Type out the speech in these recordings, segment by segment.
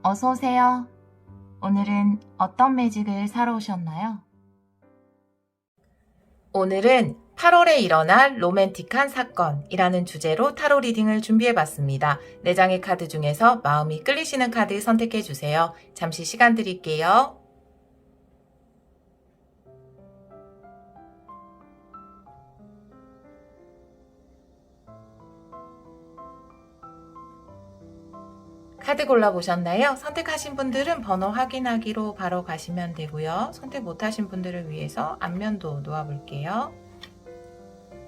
어서 오세요. 오늘은 어떤 매직을 사러 오셨나요? 오늘은 8월에 일어날 로맨틱한 사건이라는 주제로 타로 리딩을 준비해봤습니다. 4장의 카드 중에서 마음이 끌리시는 카드 선택해주세요. 잠시 시간 드릴게요. 카드 골라보셨나요? 선택하신 분들은 번호 확인하기로 바로 가시면 되고요. 선택 못하신 분들을 위해서 앞면도 놓아볼게요.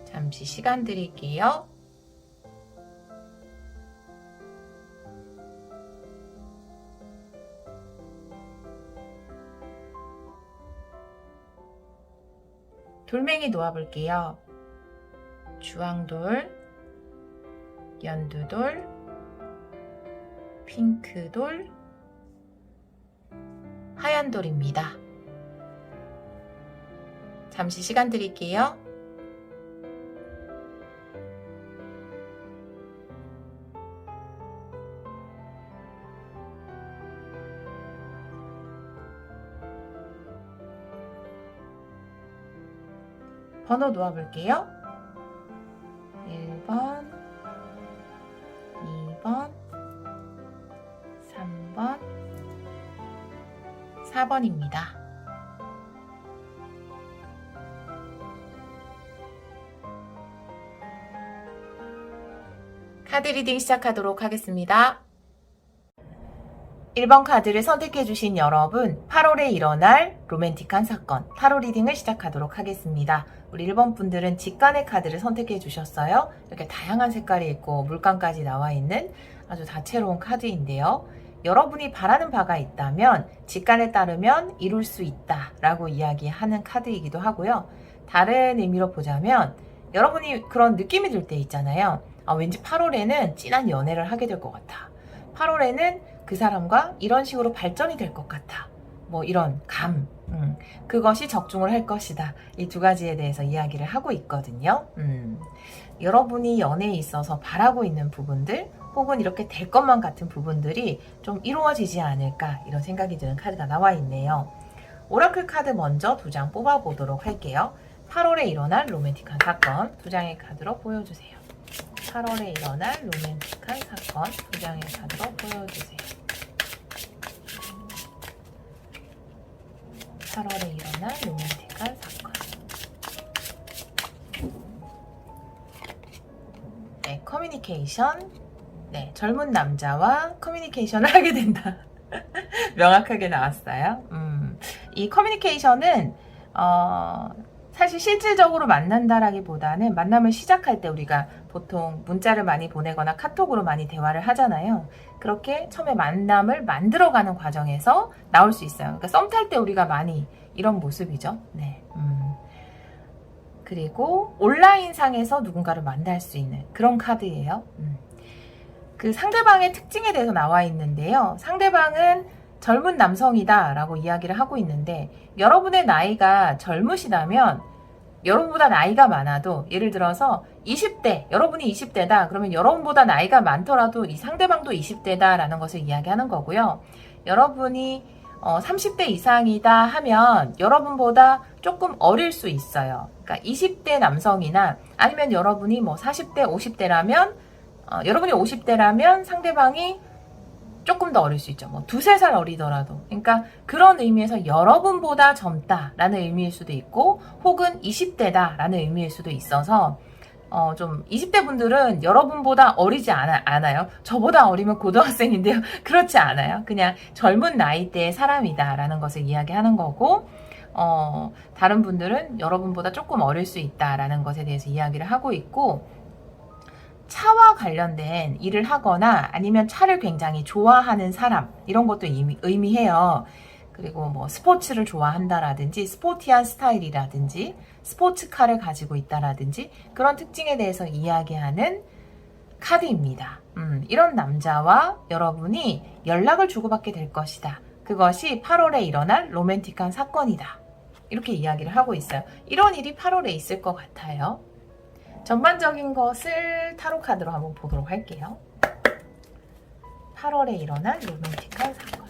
잠시 시간 드릴게요. 돌멩이 놓아볼게요. 주황돌, 연두돌, 핑크돌, 하얀돌입니다. 잠시 시간 드릴게요. 번호 놓아볼게요. 1번, 2번, 3번, 4번입니다. 카드 리딩 시작하도록 하겠습니다. 1번 카드를 선택해주신 여러분, 8월에 일어날 로맨틱한 사건, 타로 리딩을 시작하도록 하겠습니다. 우리 1번 분들은 직관의 카드를 선택해주셨어요. 이렇게 다양한 색깔이 있고 물감까지 나와 있는 아주 다채로운 카드인데요. 여러분이 바라는 바가 있다면 직관에 따르면 이룰 수 있다 라고 이야기하는 카드이기도 하고요. 다른 의미로 보자면 여러분이 그런 느낌이 들 때 있잖아요. 왠지 8월에는 진한 연애를 하게 될 것 같아. 8월에는 그 사람과 이런 식으로 발전이 될 것 같아. 뭐 이런 감, 그것이 적중을 할 것이다. 이 두 가지에 대해서 이야기를 하고 있거든요. 여러분이 연애에 있어서 바라고 있는 부분들 혹은 이렇게 될 것만 같은 부분들이 좀 이루어지지 않을까 이런 생각이 드는 카드가 나와 있네요. 오라클 카드 먼저 2장 뽑아보도록 할게요. 8월에 일어날 로맨틱한 사건 2장의 카드로 보여주세요. 8월에 일어날 로맨틱한 사건 2장의 카드로 보여주세요. 8월에 일어날 로맨틱한 사건. 네, 커뮤니케이션. 네, 젊은 남자와 커뮤니케이션을 하게 된다. 명확하게 나왔어요. 이 커뮤니케이션은 사실 실질적으로 만난다라기보다는 만남을 시작할 때 우리가 보통 문자를 많이 보내거나 카톡으로 많이 대화를 하잖아요. 그렇게 처음에 만남을 만들어가는 과정에서 나올 수 있어요. 그러니까 썸 탈 때 우리가 많이 이런 모습이죠. 네. 그리고 온라인상에서 누군가를 만날 수 있는 그런 카드예요. 그 상대방의 특징에 대해서 나와 있는데요. 상대방은 젊은 남성이다 라고 이야기를 하고 있는데 여러분의 나이가 젊으시다면 여러분보다 나이가 많아도 예를 들어서 20대, 여러분이 20대다 그러면 여러분보다 나이가 많더라도 이 상대방도 20대다 라는 것을 이야기하는 거고요. 여러분이 30대 이상이다 하면 여러분보다 조금 어릴 수 있어요. 그러니까 20대 남성이나 아니면 여러분이 뭐 40대, 50대라면 여러분이 50대라면 상대방이 조금 더 어릴 수 있죠. 뭐 2-3살 어리더라도. 그러니까 그런 의미에서 여러분보다 젊다라는 의미일 수도 있고 혹은 20대다라는 의미일 수도 있어서 좀 20대 분들은 여러분보다 어리지 않아요. 저보다 어리면 고등학생인데요. 그렇지 않아요. 그냥 젊은 나이대의 사람이다라는 것을 이야기하는 거고 다른 분들은 여러분보다 조금 어릴 수 있다라는 것에 대해서 이야기를 하고 있고 차와 관련된 일을 하거나 아니면 차를 굉장히 좋아하는 사람 이런 것도 의미해요. 그리고 뭐 스포츠를 좋아한다라든지 스포티한 스타일이라든지 스포츠카를 가지고 있다라든지 그런 특징에 대해서 이야기하는 카드입니다. 이런 남자와 여러분이 연락을 주고받게 될 것이다. 그것이 8월에 일어날 로맨틱한 사건이다. 이렇게 이야기를 하고 있어요. 이런 일이 8월에 있을 것 같아요. 전반적인 것을 타로 카드로 한번 보도록 할게요. 8월에 일어날 로맨틱한 사건.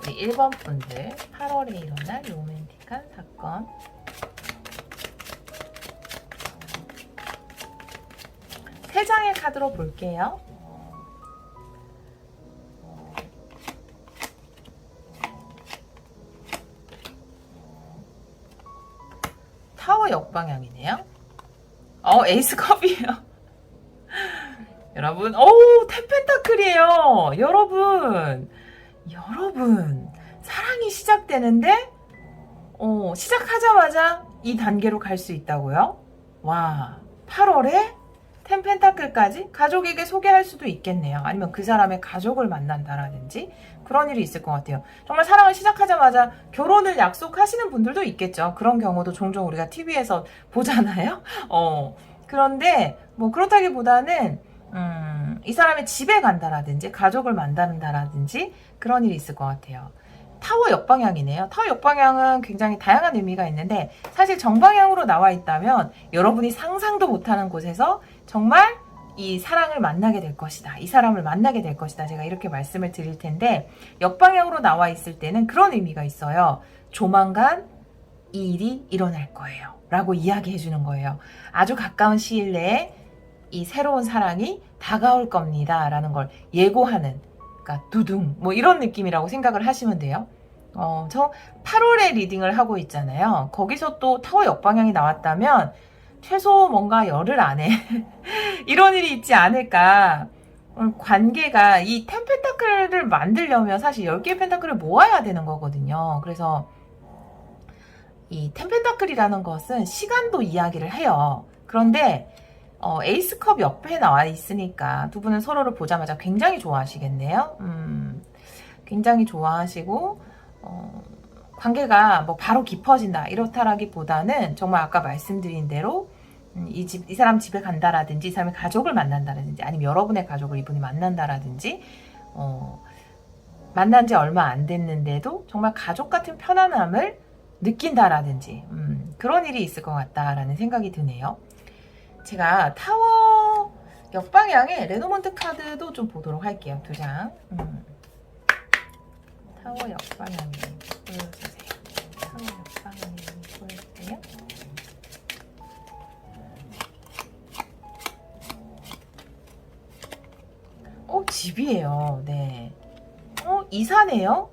우리 1번 분들 8월에 일어날 로맨틱한 사건. 세 장의 카드로 볼게요. 타워 역방향이네요. 에이스컵이에요. 여러분, 텐펜타클이에요. 여러분, 사랑이 시작되는데, 시작하자마자 이 단계로 갈 수 있다고요? 와, 8월에 텐펜타클까지 가족에게 소개할 수도 있겠네요. 아니면 그 사람의 가족을 만난다라든지 그런 일이 있을 것 같아요. 정말 사랑을 시작하자마자 결혼을 약속하시는 분들도 있겠죠. 그런 경우도 종종 우리가 TV에서 보잖아요. 그런데 뭐 그렇다기보다는 이 사람의 집에 간다라든지 가족을 만난다라든지 그런 일이 있을 것 같아요. 타워 역방향이네요. 타워 역방향은 굉장히 다양한 의미가 있는데 사실 정방향으로 나와 있다면 여러분이 상상도 못하는 곳에서 정말 이 사랑을 만나게 될 것이다. 이 사람을 만나게 될 것이다. 제가 이렇게 말씀을 드릴 텐데 역방향으로 나와 있을 때는 그런 의미가 있어요. 조만간 이 일이 일어날 거예요. 라고 이야기해 주는 거예요. 아주 가까운 시일 내에 이 새로운 사랑이 다가올 겁니다. 라는 걸 예고하는 그러니까 두둥 뭐 이런 느낌이라고 생각을 하시면 돼요. 저 8월에 리딩을 하고 있잖아요. 거기서 또 타워 역방향이 나왔다면 최소 뭔가 열흘 안에 이런 일이 있지 않을까. 관계가 이 10펜타클을 만들려면 사실 10개의 펜타클을 모아야 되는 거거든요. 그래서 이 10펜타클이라는 것은 시간도 이야기를 해요. 그런데 에이스컵 옆에 나와 있으니까 두 분은 서로를 보자마자 굉장히 좋아하시겠네요. 굉장히 좋아하시고 관계가 뭐 바로 깊어진다 이렇다라기보다는 정말 아까 말씀드린 대로 이 사람 집에 간다라든지 이 사람의 가족을 만난다라든지 아니면 여러분의 가족을 이분이 만난다라든지 만난 지 얼마 안 됐는데도 정말 가족 같은 편안함을 느낀다라든지 그런 일이 있을 것 같다라는 생각이 드네요. 제가 타워 역방향의 레노먼트 카드도 좀 보도록 할게요. 2장. 타워 역방향이 보여주세요. 타워 역방향이 보여주세요. 집이에요. 네. 이사네요?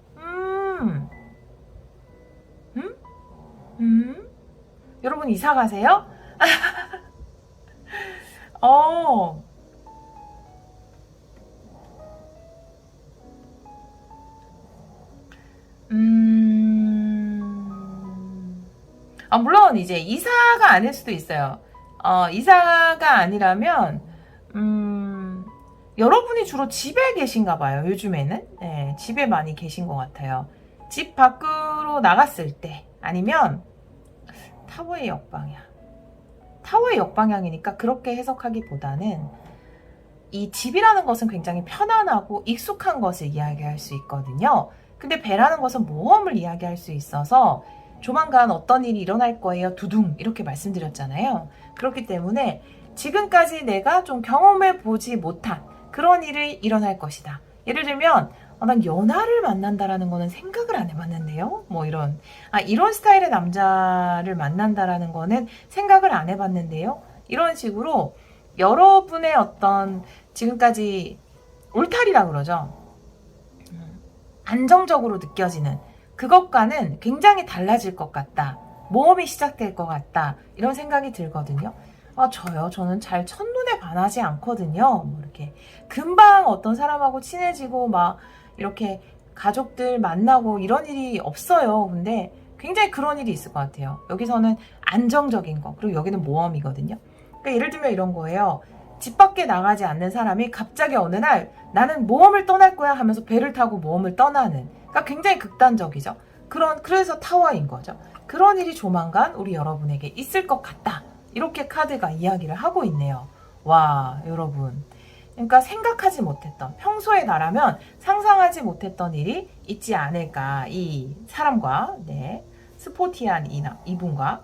여러분 이사 가세요? 물론 이제 이사가 아닐 수도 있어요. 이사가 아니라면 여러분이 주로 집에 계신가 봐요. 요즘에는 네, 집에 많이 계신 것 같아요. 집 밖으로 나갔을 때 아니면 타워의 역방향. 타워의 역방향이니까 그렇게 해석하기보다는 이 집이라는 것은 굉장히 편안하고 익숙한 것을 이야기할 수 있거든요. 근데 배라는 것은 모험을 이야기할 수 있어서 조만간 어떤 일이 일어날 거예요. 두둥 이렇게 말씀드렸잖아요. 그렇기 때문에 지금까지 내가 좀 경험해 보지 못한 그런 일이 일어날 것이다. 예를 들면 난 연하를 만난다라는 거는 생각을 안 해봤는데요. 뭐 이런 스타일의 남자를 만난다라는 거는 생각을 안 해봤는데요. 이런 식으로 여러분의 어떤 지금까지 울타리라 그러죠. 안정적으로 느껴지는 그것과는 굉장히 달라질 것 같다. 모험이 시작될 것 같다. 이런 생각이 들거든요. 저는 잘 첫눈에 반하지 않거든요. 뭐 이렇게 금방 어떤 사람하고 친해지고 막 이렇게 가족들 만나고 이런 일이 없어요. 근데 굉장히 그런 일이 있을 것 같아요. 여기서는 안정적인 거, 그리고 여기는 모험이거든요. 그러니까 예를 들면 이런 거예요. 집 밖에 나가지 않는 사람이 갑자기 어느 날 나는 모험을 떠날 거야 하면서 배를 타고 모험을 떠나는, 그러니까 굉장히 극단적이죠. 그래서 타워인 거죠. 그런 일이 조만간 우리 여러분에게 있을 것 같다. 이렇게 카드가 이야기를 하고 있네요. 와, 여러분. 그러니까 생각하지 못했던, 평소에 나라면 상상하지 못했던 일이 있지 않을까. 이 사람과, 네, 스포티한 이분과.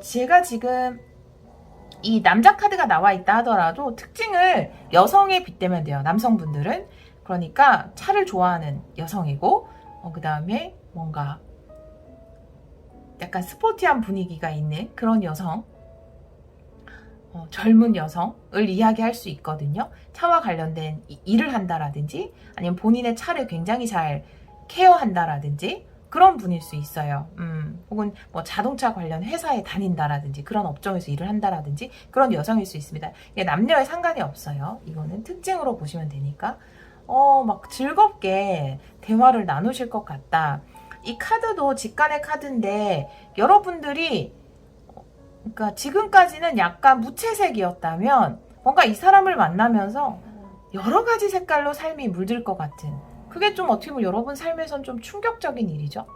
제가 지금 이 남자 카드가 나와 있다 하더라도 특징을 여성에 빗대면 돼요. 남성분들은. 그러니까 차를 좋아하는 여성이고, 그 다음에 뭔가 약간 스포티한 분위기가 있는 그런 여성, 젊은 여성을 이야기할 수 있거든요. 차와 관련된 일을 한다라든지 아니면 본인의 차를 굉장히 잘 케어한다라든지 그런 분일 수 있어요. 혹은 뭐 자동차 관련 회사에 다닌다라든지 그런 업종에서 일을 한다라든지 그런 여성일 수 있습니다. 이게 남녀에 상관이 없어요. 이거는 특징으로 보시면 되니까 막 즐겁게 대화를 나누실 것 같다. 이 카드도 직관의 카드인데 여러분들이 그러니까 지금까지는 약간 무채색이었다면 뭔가 이 사람을 만나면서 여러 가지 색깔로 삶이 물들 것 같은 그게 좀 어떻게 보면 여러분 삶에선 좀 충격적인 일이죠.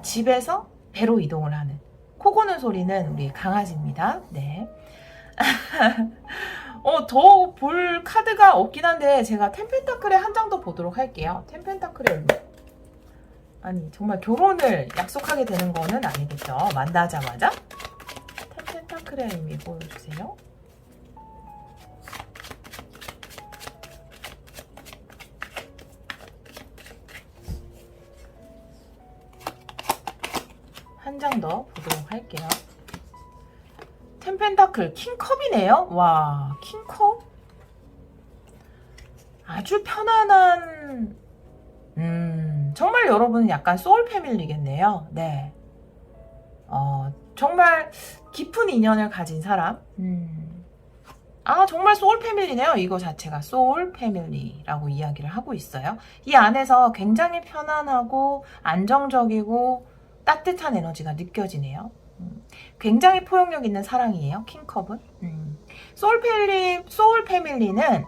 집에서 배로 이동을 하는 코 고는 소리는 우리 강아지입니다. 네. 더 볼 카드가 없긴 한데 제가 텐펜타클의 한 장 더 보도록 할게요. 텐펜타클의 의미. 아니 정말 결혼을 약속하게 되는 거는 아니겠죠. 만나자마자. 텐펜타클의 의미 보여주세요. 한 장 더 보도록 할게요. 텐펜타클 킹컵이네요. 와, 킹컵? 아주 편안한 정말 여러분은 약간 소울 패밀리겠네요. 네. 정말 깊은 인연을 가진 사람. 정말 소울 패밀리네요. 이거 자체가 소울 패밀리라고 이야기를 하고 있어요. 이 안에서 굉장히 편안하고 안정적이고 따뜻한 에너지가 느껴지네요. 굉장히 포용력 있는 사랑이에요. 킹컵은. 소울 패밀리는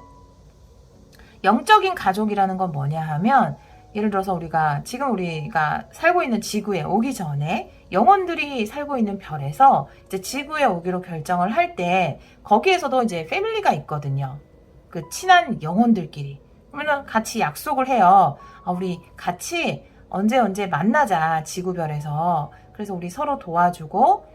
영적인 가족이라는 건 뭐냐 하면 예를 들어서 지금 우리가 살고 있는 지구에 오기 전에 영혼들이 살고 있는 별에서 이제 지구에 오기로 결정을 할 때 거기에서도 이제 패밀리가 있거든요. 그 친한 영혼들끼리. 그러면 같이 약속을 해요. 우리 같이 언제 만나자 지구별에서. 그래서 우리 서로 도와주고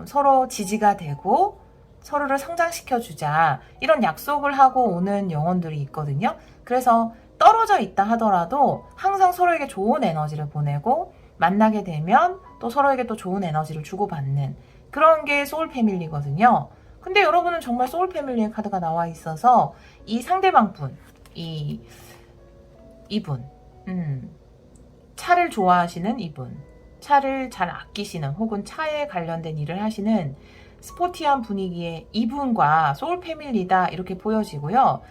서로 지지가 되고 서로를 성장시켜 주자. 이런 약속을 하고 오는 영혼들이 있거든요. 그래서 떨어져 있다 하더라도 항상 서로에게 좋은 에너지를 보내고 만나게 되면 또 서로에게 또 좋은 에너지를 주고받는 그런 게 소울 패밀리거든요. 근데 여러분은 정말 소울 패밀리의 카드가 나와 있어서 이 상대방 분, 이분, 차를 좋아하시는 이분, 차를 잘 아끼시는 혹은 차에 관련된 일을 하시는 스포티한 분위기의 이분과 소울 패밀리다 이렇게 보여지고요.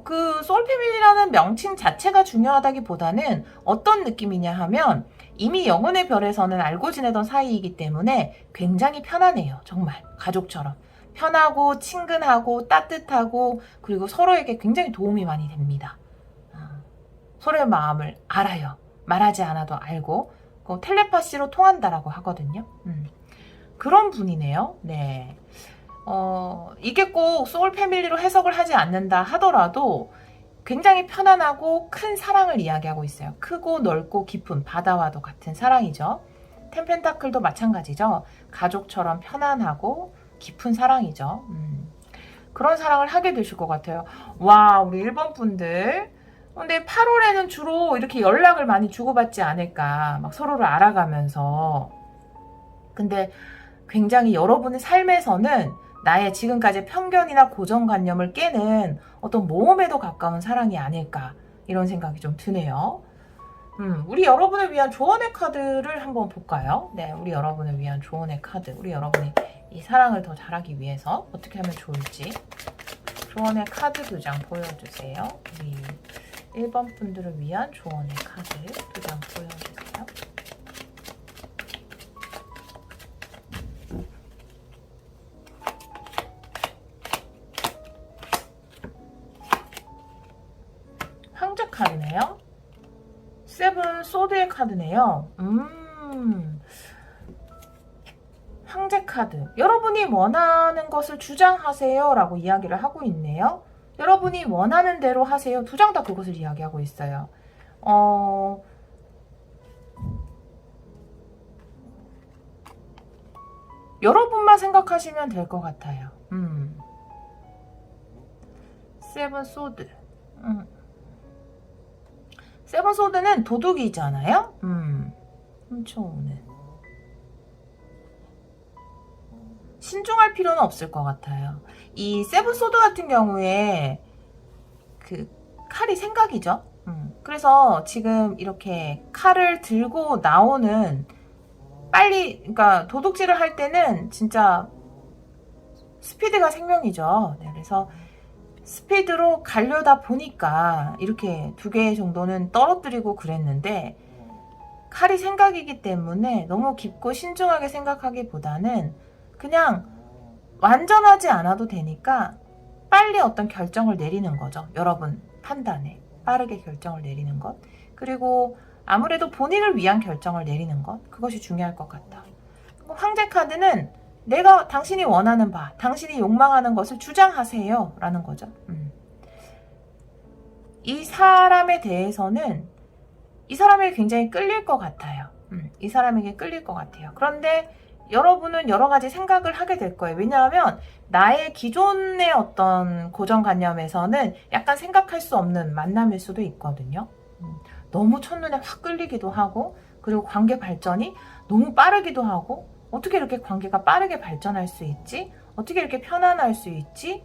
그 소울 패밀리라는 명칭 자체가 중요하다기보다는 어떤 느낌이냐 하면 이미 영혼의 별에서는 알고 지내던 사이이기 때문에 굉장히 편안해요. 정말 가족처럼 편하고 친근하고 따뜻하고 그리고 서로에게 굉장히 도움이 많이 됩니다. 서로의 마음을 알아요. 말하지 않아도 알고 텔레파시로 통한다라고 하거든요. 그런 분이네요. 네. 이게 꼭 소울 패밀리로 해석을 하지 않는다 하더라도 굉장히 편안하고 큰 사랑을 이야기하고 있어요. 크고 넓고 깊은 바다와도 같은 사랑이죠. 텐펜타클도 마찬가지죠. 가족처럼 편안하고 깊은 사랑이죠. 그런 사랑을 하게 되실 것 같아요. 와, 우리 1번 분들. 근데 8월에는 주로 이렇게 연락을 많이 주고받지 않을까. 막 서로를 알아가면서. 근데 굉장히 여러분의 삶에서는 나의 지금까지 편견이나 고정관념을 깨는 어떤 모험에도 가까운 사랑이 아닐까 이런 생각이 좀 드네요. 우리 여러분을 위한 조언의 카드를 한번 볼까요? 네, 우리 여러분을 위한 조언의 카드. 우리 여러분이 이 사랑을 더 잘하기 위해서 어떻게 하면 좋을지 조언의 카드 2장 보여주세요. 우리 1번 분들을 위한 조언의 카드 2장 보여주세요. 황제 카드네요. 세븐 소드의 카드네요. 황제 카드. 여러분이 원하는 것을 주장하세요 라고 이야기를 하고 있네요. 여러분이 원하는 대로 하세요. 2장 다 그것을 이야기하고 있어요. 여러분만 생각하시면 될 것 같아요. 세븐 소드. 세븐 소드는 도둑이잖아요. 훔쳐오는. 신중할 필요는 없을 것 같아요. 이 세븐 소드 같은 경우에 그 칼이 생각이죠. 그래서 지금 이렇게 칼을 들고 나오는 빨리, 그러니까 도둑질을 할 때는 진짜 스피드가 생명이죠. 네, 그래서 스피드로 가려다 보니까 이렇게 2개 정도는 떨어뜨리고 그랬는데, 칼이 생각이기 때문에 너무 깊고 신중하게 생각하기보다는 그냥 완전하지 않아도 되니까 빨리 어떤 결정을 내리는 거죠. 여러분 판단에 빠르게 결정을 내리는 것, 그리고 아무래도 본인을 위한 결정을 내리는 것, 그것이 중요할 것 같다. 황제 카드는 내가 당신이 원하는 바, 당신이 욕망하는 것을 주장하세요 라는 거죠. 이 사람에 대해서는 이 사람에게 굉장히 끌릴 것 같아요. 이 사람에게 끌릴 것 같아요. 그런데 여러분은 여러 가지 생각을 하게 될 거예요. 왜냐하면 나의 기존의 어떤 고정관념에서는 약간 생각할 수 없는 만남일 수도 있거든요. 너무 첫눈에 확 끌리기도 하고, 그리고 관계 발전이 너무 빠르기도 하고, 어떻게 이렇게 관계가 빠르게 발전할 수 있지? 어떻게 이렇게 편안할 수 있지?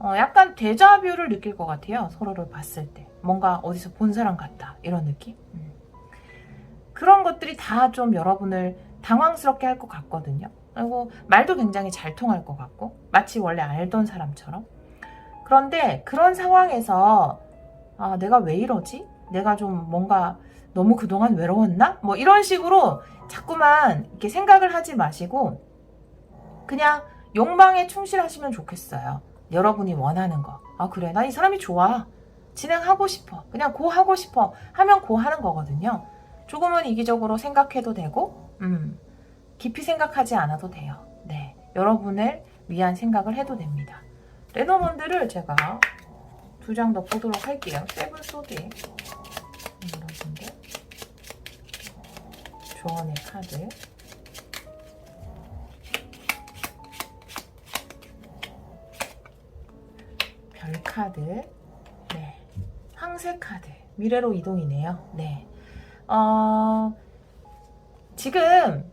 약간 데자뷰를 느낄 것 같아요. 서로를 봤을 때. 뭔가 어디서 본 사람 같다. 이런 느낌? 그런 것들이 다 좀 여러분을 당황스럽게 할 것 같거든요. 그리고 말도 굉장히 잘 통할 것 같고, 마치 원래 알던 사람처럼. 그런데 그런 상황에서 아, 내가 왜 이러지? 내가 좀 뭔가 너무 그동안 외로웠나? 뭐 이런 식으로 자꾸만 이렇게 생각을 하지 마시고 그냥 욕망에 충실하시면 좋겠어요. 여러분이 원하는 거. 아, 그래, 나 이 사람이 좋아, 진행하고 싶어, 그냥 고 하고 싶어 하면 고 하는 거거든요. 조금은 이기적으로 생각해도 되고 깊이 생각하지 않아도 돼요. 네, 여러분을 위한 생각을 해도 됩니다. 레노먼드를 제가 2장 더 보도록 할게요. 세븐 소드에 여러분들 조언의 카드, 별 카드, 네, 황새 카드, 미래로 이동이네요. 네, 지금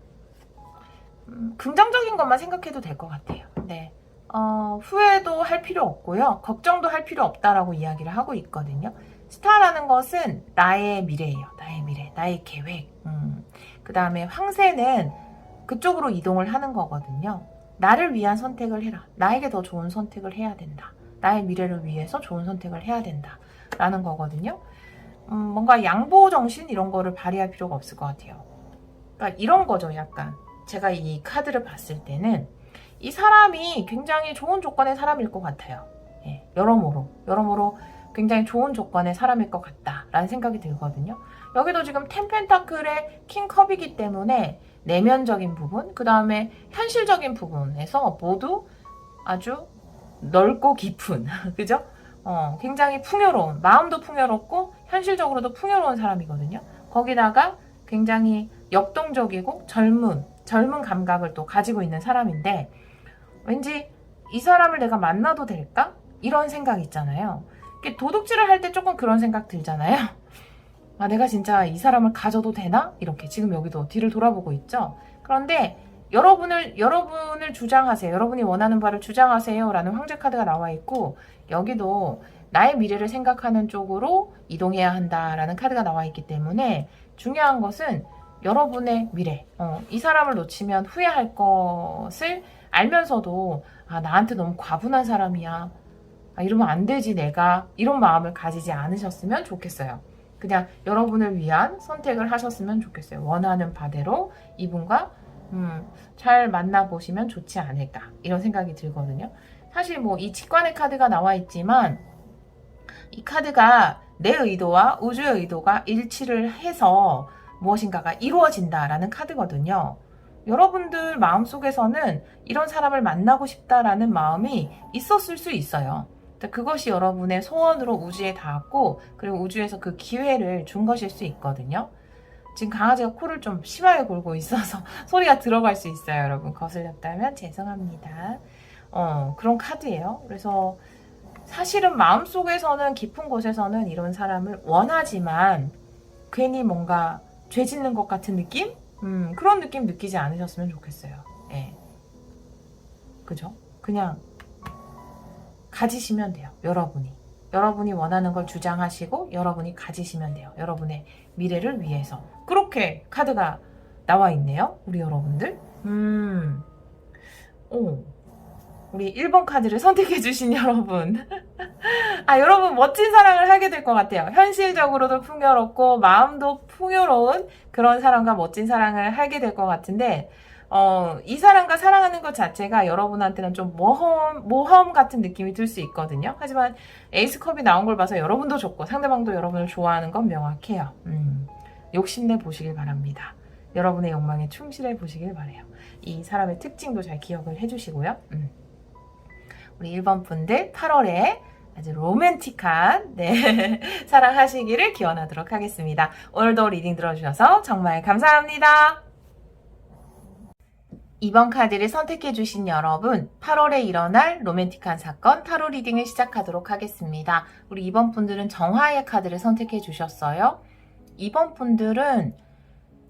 긍정적인 것만 생각해도 될 것 같아요. 네, 후회도 할 필요 없고요, 걱정도 할 필요 없다라고 이야기를 하고 있거든요. 스타라는 것은 나의 미래예요. 나의 미래, 나의 계획. 그 다음에 황새는 그쪽으로 이동을 하는 거거든요. 나를 위한 선택을 해라. 나에게 더 좋은 선택을 해야 된다. 나의 미래를 위해서 좋은 선택을 해야 된다 라는 거거든요. 뭔가 양보 정신 이런 거를 발휘할 필요가 없을 것 같아요. 그러니까 이런 거죠. 약간 제가 이 카드를 봤을 때는 이 사람이 굉장히 좋은 조건의 사람일 것 같아요. 예, 여러모로 굉장히 좋은 조건의 사람일 것 같다라는 생각이 들거든요. 여기도 지금 텐펜타클의 킹컵이기 때문에 내면적인 부분, 그 다음에 현실적인 부분에서 모두 아주 넓고 깊은 그죠? 굉장히 풍요로운, 마음도 풍요롭고 현실적으로도 풍요로운 사람이거든요. 거기다가 굉장히 역동적이고 젊은 감각을 또 가지고 있는 사람인데, 왠지 이 사람을 내가 만나도 될까? 이런 생각 있잖아요. 도둑질을 할 때 조금 그런 생각 들잖아요. 아, 내가 진짜 이 사람을 가져도 되나? 이렇게 지금 여기도 뒤를 돌아보고 있죠. 그런데 여러분을 주장하세요. 여러분이 원하는 바를 주장하세요 라는 황제 카드가 나와 있고, 여기도 나의 미래를 생각하는 쪽으로 이동해야 한다라는 카드가 나와 있기 때문에 중요한 것은 여러분의 미래, 이 사람을 놓치면 후회할 것을 알면서도 아, 나한테 너무 과분한 사람이야, 아, 이러면 안 되지 내가, 이런 마음을 가지지 않으셨으면 좋겠어요. 그냥 여러분을 위한 선택을 하셨으면 좋겠어요. 원하는 바대로 이분과 잘 만나보시면 좋지 않을까, 이런 생각이 들거든요. 사실 뭐 이 직관의 카드가 나와 있지만 이 카드가 내 의도와 우주의 의도가 일치를 해서 무엇인가가 이루어진다라는 카드거든요. 여러분들 마음속에서는 이런 사람을 만나고 싶다라는 마음이 있었을 수 있어요. 그것이 여러분의 소원으로 우주에 닿았고, 그리고 우주에서 그 기회를 준 것일 수 있거든요. 지금 강아지가 코를 좀 심하게 골고 있어서 소리가 들어갈 수 있어요. 여러분 거슬렸다면 죄송합니다. 그런 카드예요. 그래서 사실은 마음속에서는 깊은 곳에서는 이런 사람을 원하지만 괜히 뭔가 죄 짓는 것 같은 느낌? 그런 느낌 느끼지 않으셨으면 좋겠어요. 예. 그죠? 그냥 가지시면 돼요. 여러분이 원하는 걸 주장하시고 여러분이 가지시면 돼요. 여러분의 미래를 위해서. 그렇게 카드가 나와 있네요. 우리 여러분들. 우리 1번 카드를 선택해 주신 여러분. 여러분 멋진 사랑을 하게 될 것 같아요. 현실적으로도 풍요롭고 마음도 풍요로운 그런 사람과 멋진 사랑을 하게 될 것 같은데 이 사람과 사랑하는 것 자체가 여러분한테는 좀 모험 같은 느낌이 들 수 있거든요. 하지만 에이스컵이 나온 걸 봐서 여러분도 좋고 상대방도 여러분을 좋아하는 건 명확해요. 욕심내 보시길 바랍니다. 여러분의 욕망에 충실해 보시길 바래요. 이 사람의 특징도 잘 기억을 해주시고요. 우리 1번 분들 8월에 아주 로맨틱한 사랑하시기를 기원하도록 하겠습니다. 오늘도 리딩 들어주셔서 정말 감사합니다. 2번 카드를 선택해주신 여러분, 8월에 일어날 로맨틱한 사건 타로 리딩을 시작하도록 하겠습니다. 우리 2번 분들은 정화의 카드를 선택해주셨어요. 2번 분들은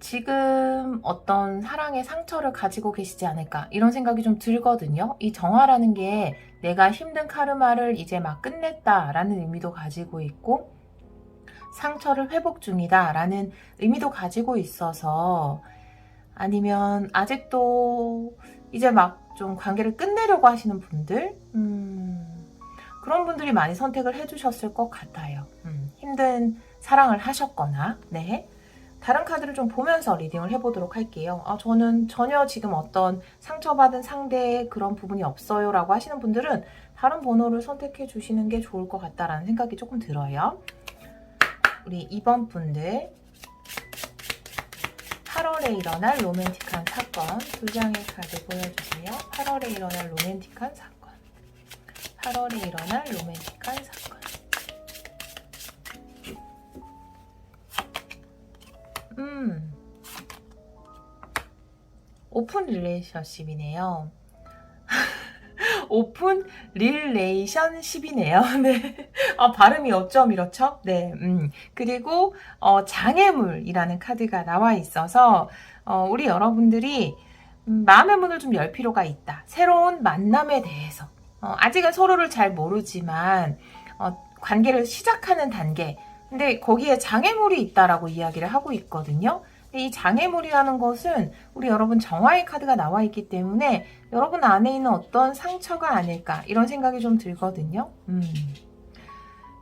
지금 어떤 사랑의 상처를 가지고 계시지 않을까 이런 생각이 좀 들거든요. 이 정화라는 게 내가 힘든 카르마를 이제 막 끝냈다라는 의미도 가지고 있고 상처를 회복 중이다라는 의미도 가지고 있어서 아니면 아직도 이제 막 좀 관계를 끝내려고 하시는 분들 그런 분들이 많이 선택을 해주셨을 것 같아요. 힘든 사랑을 하셨거나 다른 카드를 좀 보면서 리딩을 해보도록 할게요. 저는 전혀 지금 어떤 상처받은 상대의 그런 부분이 없어요 라고 하시는 분들은 다른 번호를 선택해 주시는 게 좋을 것 같다라는 생각이 조금 들어요. 우리 2번 분들 8월에 일어날 로맨틱한 사건 2장의 카드 보여주세요. 8월에 일어날 로맨틱한 사건 8월에 일어날 로맨틱한 사건 오픈 릴레이션십이네요. 오픈 릴레이션십이네요. 네. 발음이 어쩜 이렇죠? 네. 그리고 장애물이라는 카드가 나와 있어서 우리 여러분들이 마음의 문을 좀 열 필요가 있다. 새로운 만남에 대해서 아직은 서로를 잘 모르지만 관계를 시작하는 단계. 근데 거기에 장애물이 있다라고 이야기를 하고 있거든요. 이 장애물이라는 것은 우리 여러분 정화의 카드가 나와 있기 때문에 여러분 안에 있는 어떤 상처가 아닐까 이런 생각이 좀 들거든요.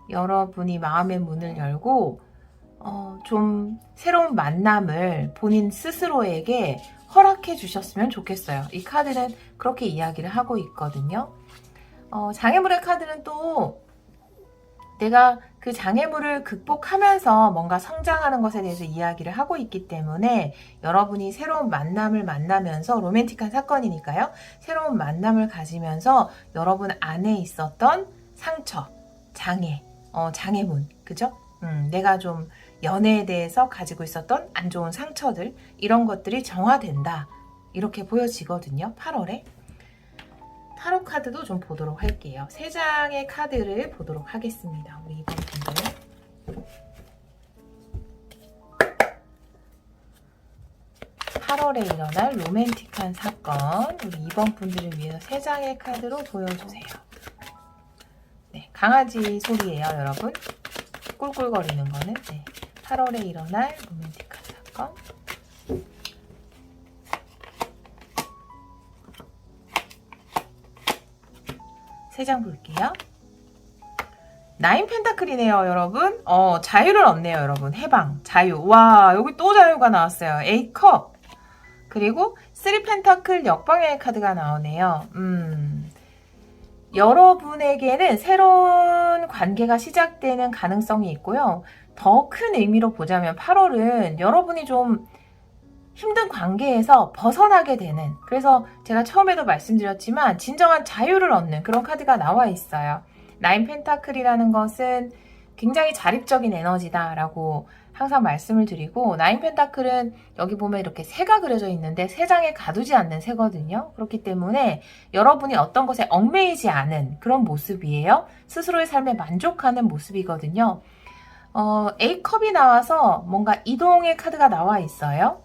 여러분이 마음의 문을 열고 좀 새로운 만남을 본인 스스로에게 허락해 주셨으면 좋겠어요. 이 카드는 그렇게 이야기를 하고 있거든요. 장애물의 카드는 또 내가 그 장애물을 극복하면서 뭔가 성장하는 것에 대해서 이야기를 하고 있기 때문에 여러분이 새로운 만남을 만나면서 로맨틱한 사건이니까요. 새로운 만남을 가지면서 여러분 안에 있었던 상처, 장애, 장애문, 그죠? 내가 좀 연애에 대해서 가지고 있었던 안 좋은 상처들 이런 것들이 정화된다. 이렇게 보여지거든요. 8월에. 타로 카드도 좀 보도록 할게요. 3장의 카드를 보도록 하겠습니다. 우리 이번 분들 8월에 일어날 로맨틱한 사건 우리 이번 분들을 위해서 3장의 카드로 보여주세요. 네, 강아지 소리예요, 여러분. 꿀꿀거리는 거는 8월에 일어날 로맨틱한 사건 3장 볼게요. 9 펜타클이네요, 여러분. 자유를 얻네요, 여러분. 해방, 자유. 와, 여기 또 자유가 나왔어요. 8 컵. 그리고 3 펜타클 역방향의 카드가 나오네요. 여러분에게는 새로운 관계가 시작되는 가능성이 있고요. 더 큰 의미로 보자면 8월은 여러분이 좀 힘든 관계에서 벗어나게 되는, 그래서 제가 처음에도 말씀드렸지만 진정한 자유를 얻는 그런 카드가 나와 있어요. 9 펜타클이라는 것은 굉장히 자립적인 에너지다라고 항상 말씀을 드리고, 나인 펜타클은 여기 보면 이렇게 새가 그려져 있는데 새 장에 가두지 않는 새거든요. 그렇기 때문에 여러분이 어떤 것에 얽매이지 않은 그런 모습이에요. 스스로의 삶에 만족하는 모습이거든요. A컵이 나와서 뭔가 이동의 카드가 나와 있어요.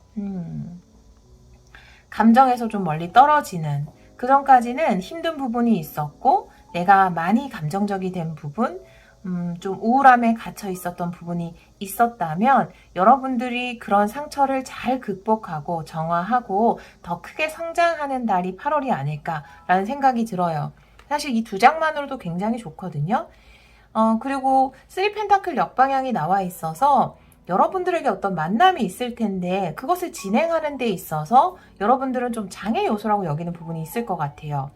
감정에서 좀 멀리 떨어지는, 그 전까지는 힘든 부분이 있었고 내가 많이 감정적이 된 부분, 좀 우울함에 갇혀 있었던 부분이 있었다면 여러분들이 그런 상처를 잘 극복하고 정화하고 더 크게 성장하는 달이 8월이 아닐까라는 생각이 들어요. 사실 이 두 장만으로도 굉장히 좋거든요. 그리고 3펜타클 역방향이 나와 있어서 여러분들에게 어떤 만남이 있을 텐데 그것을 진행하는 데 있어서 여러분들은 좀 장애 요소라고 여기는 부분이 있을 것 같아요.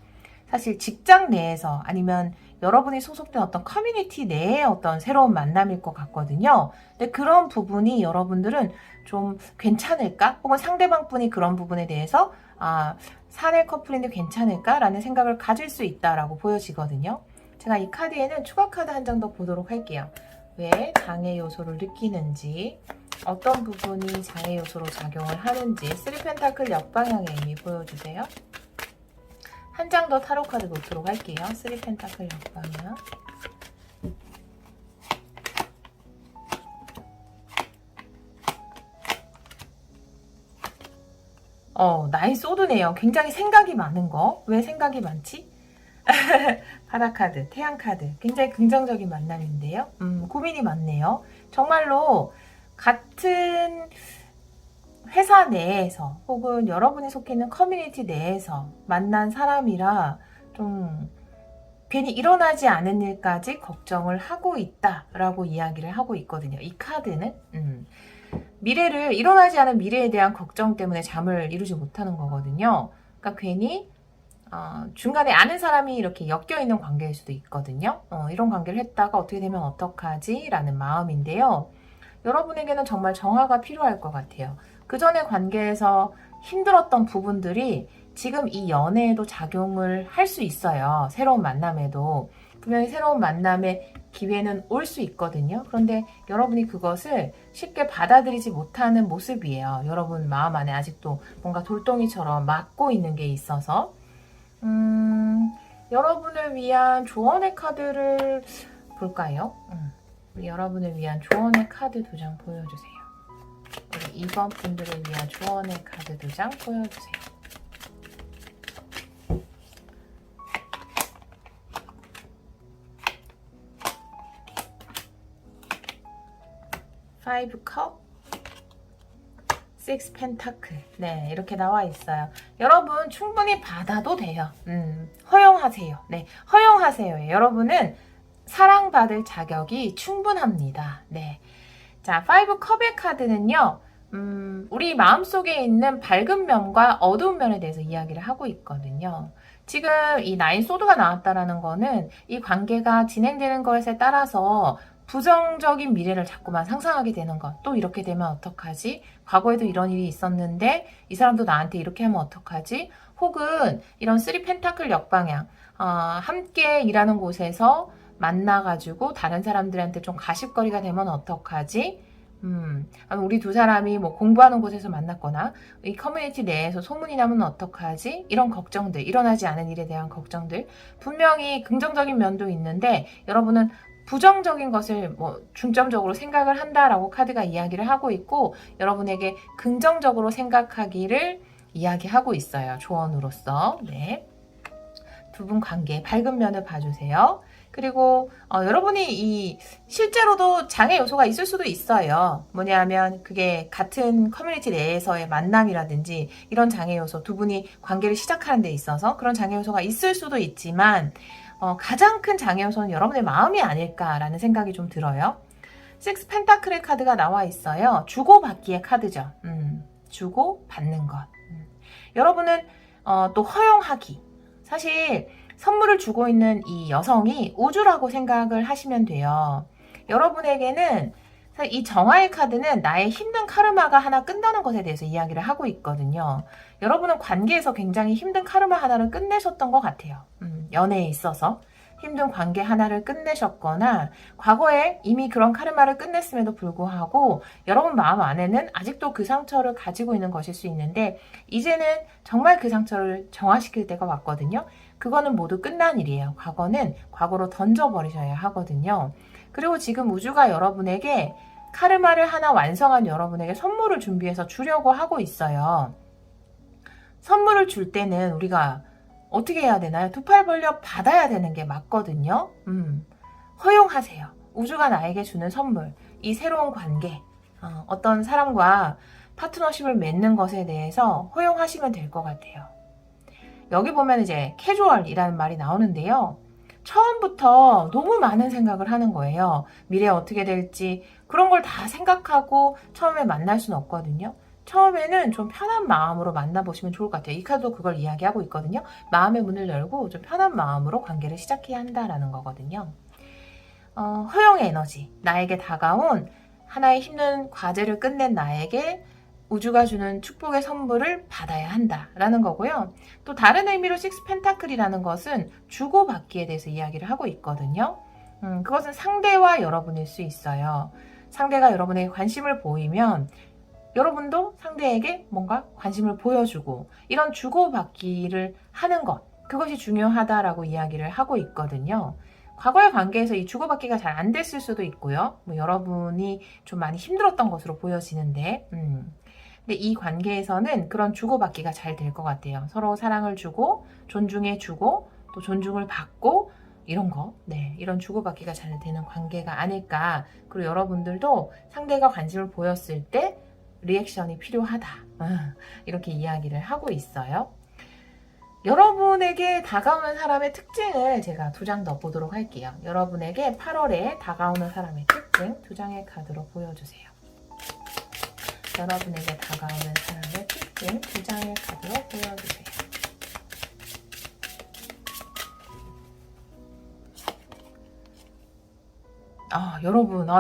사실 직장 내에서 아니면 여러분이 소속된 어떤 커뮤니티 내의 어떤 새로운 만남일 것 같거든요. 근데 그런 부분이 여러분들은 좀 괜찮을까? 혹은 상대방 분이 그런 부분에 대해서 사내 커플인데 괜찮을까라는 생각을 가질 수 있다라고 보여지거든요. 제가 이 카드에는 추가 카드 한 장 더 보도록 할게요. 왜 장애 요소를 느끼는지, 어떤 부분이 장애 요소로 작용을 하는지 3펜타클 역방향의 의미 보여주세요. 한 장 더 타로 카드 놓도록 할게요. 3펜타클 역방향. 나인 소드네요. 굉장히 생각이 많은 거. 왜 생각이 많지? 바다 카드, 태양 카드. 굉장히 긍정적인 만남인데요. 고민이 많네요. 정말로 같은 회사 내에서 혹은 여러분이 속해 있는 커뮤니티 내에서 만난 사람이라 좀 괜히 일어나지 않은 일까지 걱정을 하고 있다라고 이야기를 하고 있거든요. 이 카드는 미래를, 일어나지 않은 미래에 대한 걱정 때문에 잠을 이루지 못하는 거거든요. 그러니까 괜히 중간에 아는 사람이 이렇게 엮여있는 관계일 수도 있거든요. 이런 관계를 했다가 어떻게 되면 어떡하지? 라는 마음인데요. 여러분에게는 정말 정화가 필요할 것 같아요. 그 전의 관계에서 힘들었던 부분들이 지금 이 연애에도 작용을 할 수 있어요. 새로운 만남에도. 분명히 새로운 만남의 기회는 올 수 있거든요. 그런데 여러분이 그것을 쉽게 받아들이지 못하는 모습이에요. 여러분 마음 안에 아직도 뭔가 돌덩이처럼 막고 있는 게 있어서 여러분을 위한 조언의 카드를 볼까요? 여러분을 위한 조언의 카드 2장 보여주세요. 우리 2번 분들을 위한 조언의 카드 2장 보여주세요. 파이브 컵, 6 펜타클. 네, 이렇게 나와 있어요. 여러분 충분히 받아도 돼요. 허용하세요. 네, 허용하세요. 여러분은 사랑받을 자격이 충분합니다. 네. 자, 5 컵의 카드는요, 우리 마음속에 있는 밝은 면과 어두운 면에 대해서 이야기를 하고 있거든요. 지금 이 9 소드가 나왔다라는 거는 이 관계가 진행되는 것에 따라서 부정적인 미래를 자꾸만 상상하게 되는 것. 또 이렇게 되면 어떡하지? 과거에도 이런 일이 있었는데 이 사람도 나한테 이렇게 하면 어떡하지? 혹은 이런 3 펜타클 역방향, 함께 일하는 곳에서 만나가지고 다른 사람들한테 좀 가십거리가 되면 어떡하지? 우리 두 사람이 뭐 공부하는 곳에서 만났거나 이 커뮤니티 내에서 소문이 나면 어떡하지? 이런 걱정들, 일어나지 않은 일에 대한 걱정들. 분명히 긍정적인 면도 있는데 여러분은 부정적인 것을 뭐 중점적으로 생각을 한다라고 카드가 이야기를 하고 있고, 여러분에게 긍정적으로 생각하기를 이야기하고 있어요. 조언으로서. 네. 두 분 관계 밝은 면을 봐주세요. 그리고 여러분이 실제로도 장애 요소가 있을 수도 있어요. 뭐냐면 그게 같은 커뮤니티 내에서의 만남이라든지 이런 장애 요소, 두 분이 관계를 시작하는 데 있어서 그런 장애 요소가 있을 수도 있지만 가장 큰 장애 요소는 여러분의 마음이 아닐까라는 생각이 좀 들어요. 6 펜타클의 카드가 나와 있어요. 주고받기의 카드죠. 주고받는 것. 여러분은 또 허용하기. 사실 선물을 주고 있는 이 여성이 우주라고 생각을 하시면 돼요. 여러분에게는 이 정화의 카드는 나의 힘든 카르마가 하나 끝나는 것에 대해서 이야기를 하고 있거든요. 여러분은 관계에서 굉장히 힘든 카르마 하나를 끝내셨던 것 같아요. 연애에 있어서. 힘든 관계 하나를 끝내셨거나 과거에 이미 그런 카르마를 끝냈음에도 불구하고 여러분 마음 안에는 아직도 그 상처를 가지고 있는 것일 수 있는데 이제는 정말 그 상처를 정화시킬 때가 왔거든요. 그거는 모두 끝난 일이에요. 과거는 과거로 던져버리셔야 하거든요. 그리고 지금 우주가 여러분에게 카르마를 하나 완성한 여러분에게 선물을 준비해서 주려고 하고 있어요. 선물을 줄 때는 우리가 어떻게 해야 되나요? 두 팔 벌려 받아야 되는 게 맞거든요. 허용하세요. 우주가 나에게 주는 선물, 이 새로운 관계, 어떤 사람과 파트너십을 맺는 것에 대해서 허용하시면 될 것 같아요. 여기 보면 이제 캐주얼이라는 말이 나오는데요. 처음부터 너무 많은 생각을 하는 거예요. 미래 어떻게 될지 그런 걸 다 생각하고 처음에 만날 수는 없거든요. 처음에는 좀 편한 마음으로 만나보시면 좋을 것 같아요. 이 카드도 그걸 이야기하고 있거든요. 마음의 문을 열고 좀 편한 마음으로 관계를 시작해야 한다라는 거거든요. 허용의 에너지, 나에게 다가온 하나의 힘든 과제를 끝낸 나에게 우주가 주는 축복의 선물을 받아야 한다라는 거고요. 또 다른 의미로 식스 펜타클이라는 것은 주고받기에 대해서 이야기를 하고 있거든요. 그것은 상대와 여러분일 수 있어요. 상대가 여러분에게 관심을 보이면 여러분도 상대에게 뭔가 관심을 보여주고 이런 주고받기를 하는 것, 그것이 중요하다라고 이야기를 하고 있거든요. 과거의 관계에서 이 주고받기가 잘 안 됐을 수도 있고요. 여러분이 좀 많이 힘들었던 것으로 보여지는데 근데 이 관계에서는 그런 주고받기가 잘 될 것 같아요. 서로 사랑을 주고 존중해 주고 또 존중을 받고 이런 거, 이런 주고받기가 잘 되는 관계가 아닐까. 그리고 여러분들도 상대가 관심을 보였을 때 리액션이 필요하다. 이렇게 이야기를 하고 있어요. 여러분에게 다가오는 사람의 특징을 제가 2장 더 보도록 할게요. 여러분에게 8월에 다가오는 사람의 특징 2장의 카드로 보여주세요. 여러분에게 다가오는 사람의 특징 2장의 카드로 보여주세요.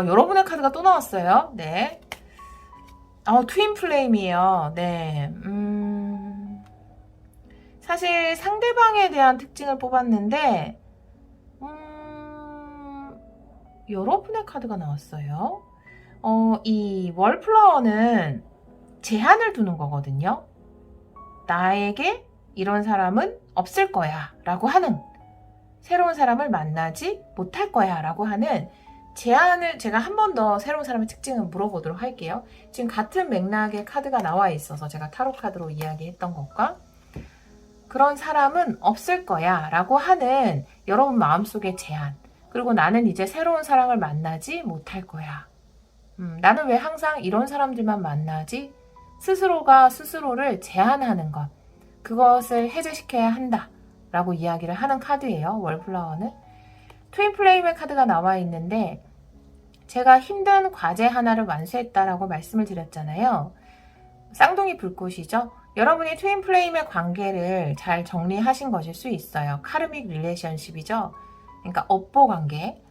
여러분의 카드가 또 나왔어요. 네. 트윈 플레임이에요. 네. 사실 상대방에 대한 특징을 뽑았는데, 여러분의 카드가 나왔어요. 이 월플라워는 제한을 두는 거거든요. 나에게 이런 사람은 없을 거야 라고 하는, 새로운 사람을 만나지 못할 거야 라고 하는 제안을 제가 한 번 더 새로운 사람의 특징을 물어보도록 할게요. 지금 같은 맥락의 카드가 나와 있어서 제가 타로 카드로 이야기했던 것과 그런 사람은 없을 거야 라고 하는 여러분 마음속의 제안, 그리고 나는 이제 새로운 사랑을 만나지 못할 거야. 나는 왜 항상 이런 사람들만 만나지? 스스로가 스스로를 제한하는 것, 그것을 해제시켜야 한다 라고 이야기를 하는 카드예요. 월플라워는 트윈 플레임의 카드가 나와 있는데, 제가 힘든 과제 하나를 완수했다라고 말씀을 드렸잖아요. 쌍둥이 불꽃이죠. 여러분이 트윈 플레임의 관계를 잘 정리하신 것일 수 있어요. 카르믹 릴레이션십이죠. 그러니까 업보 관계.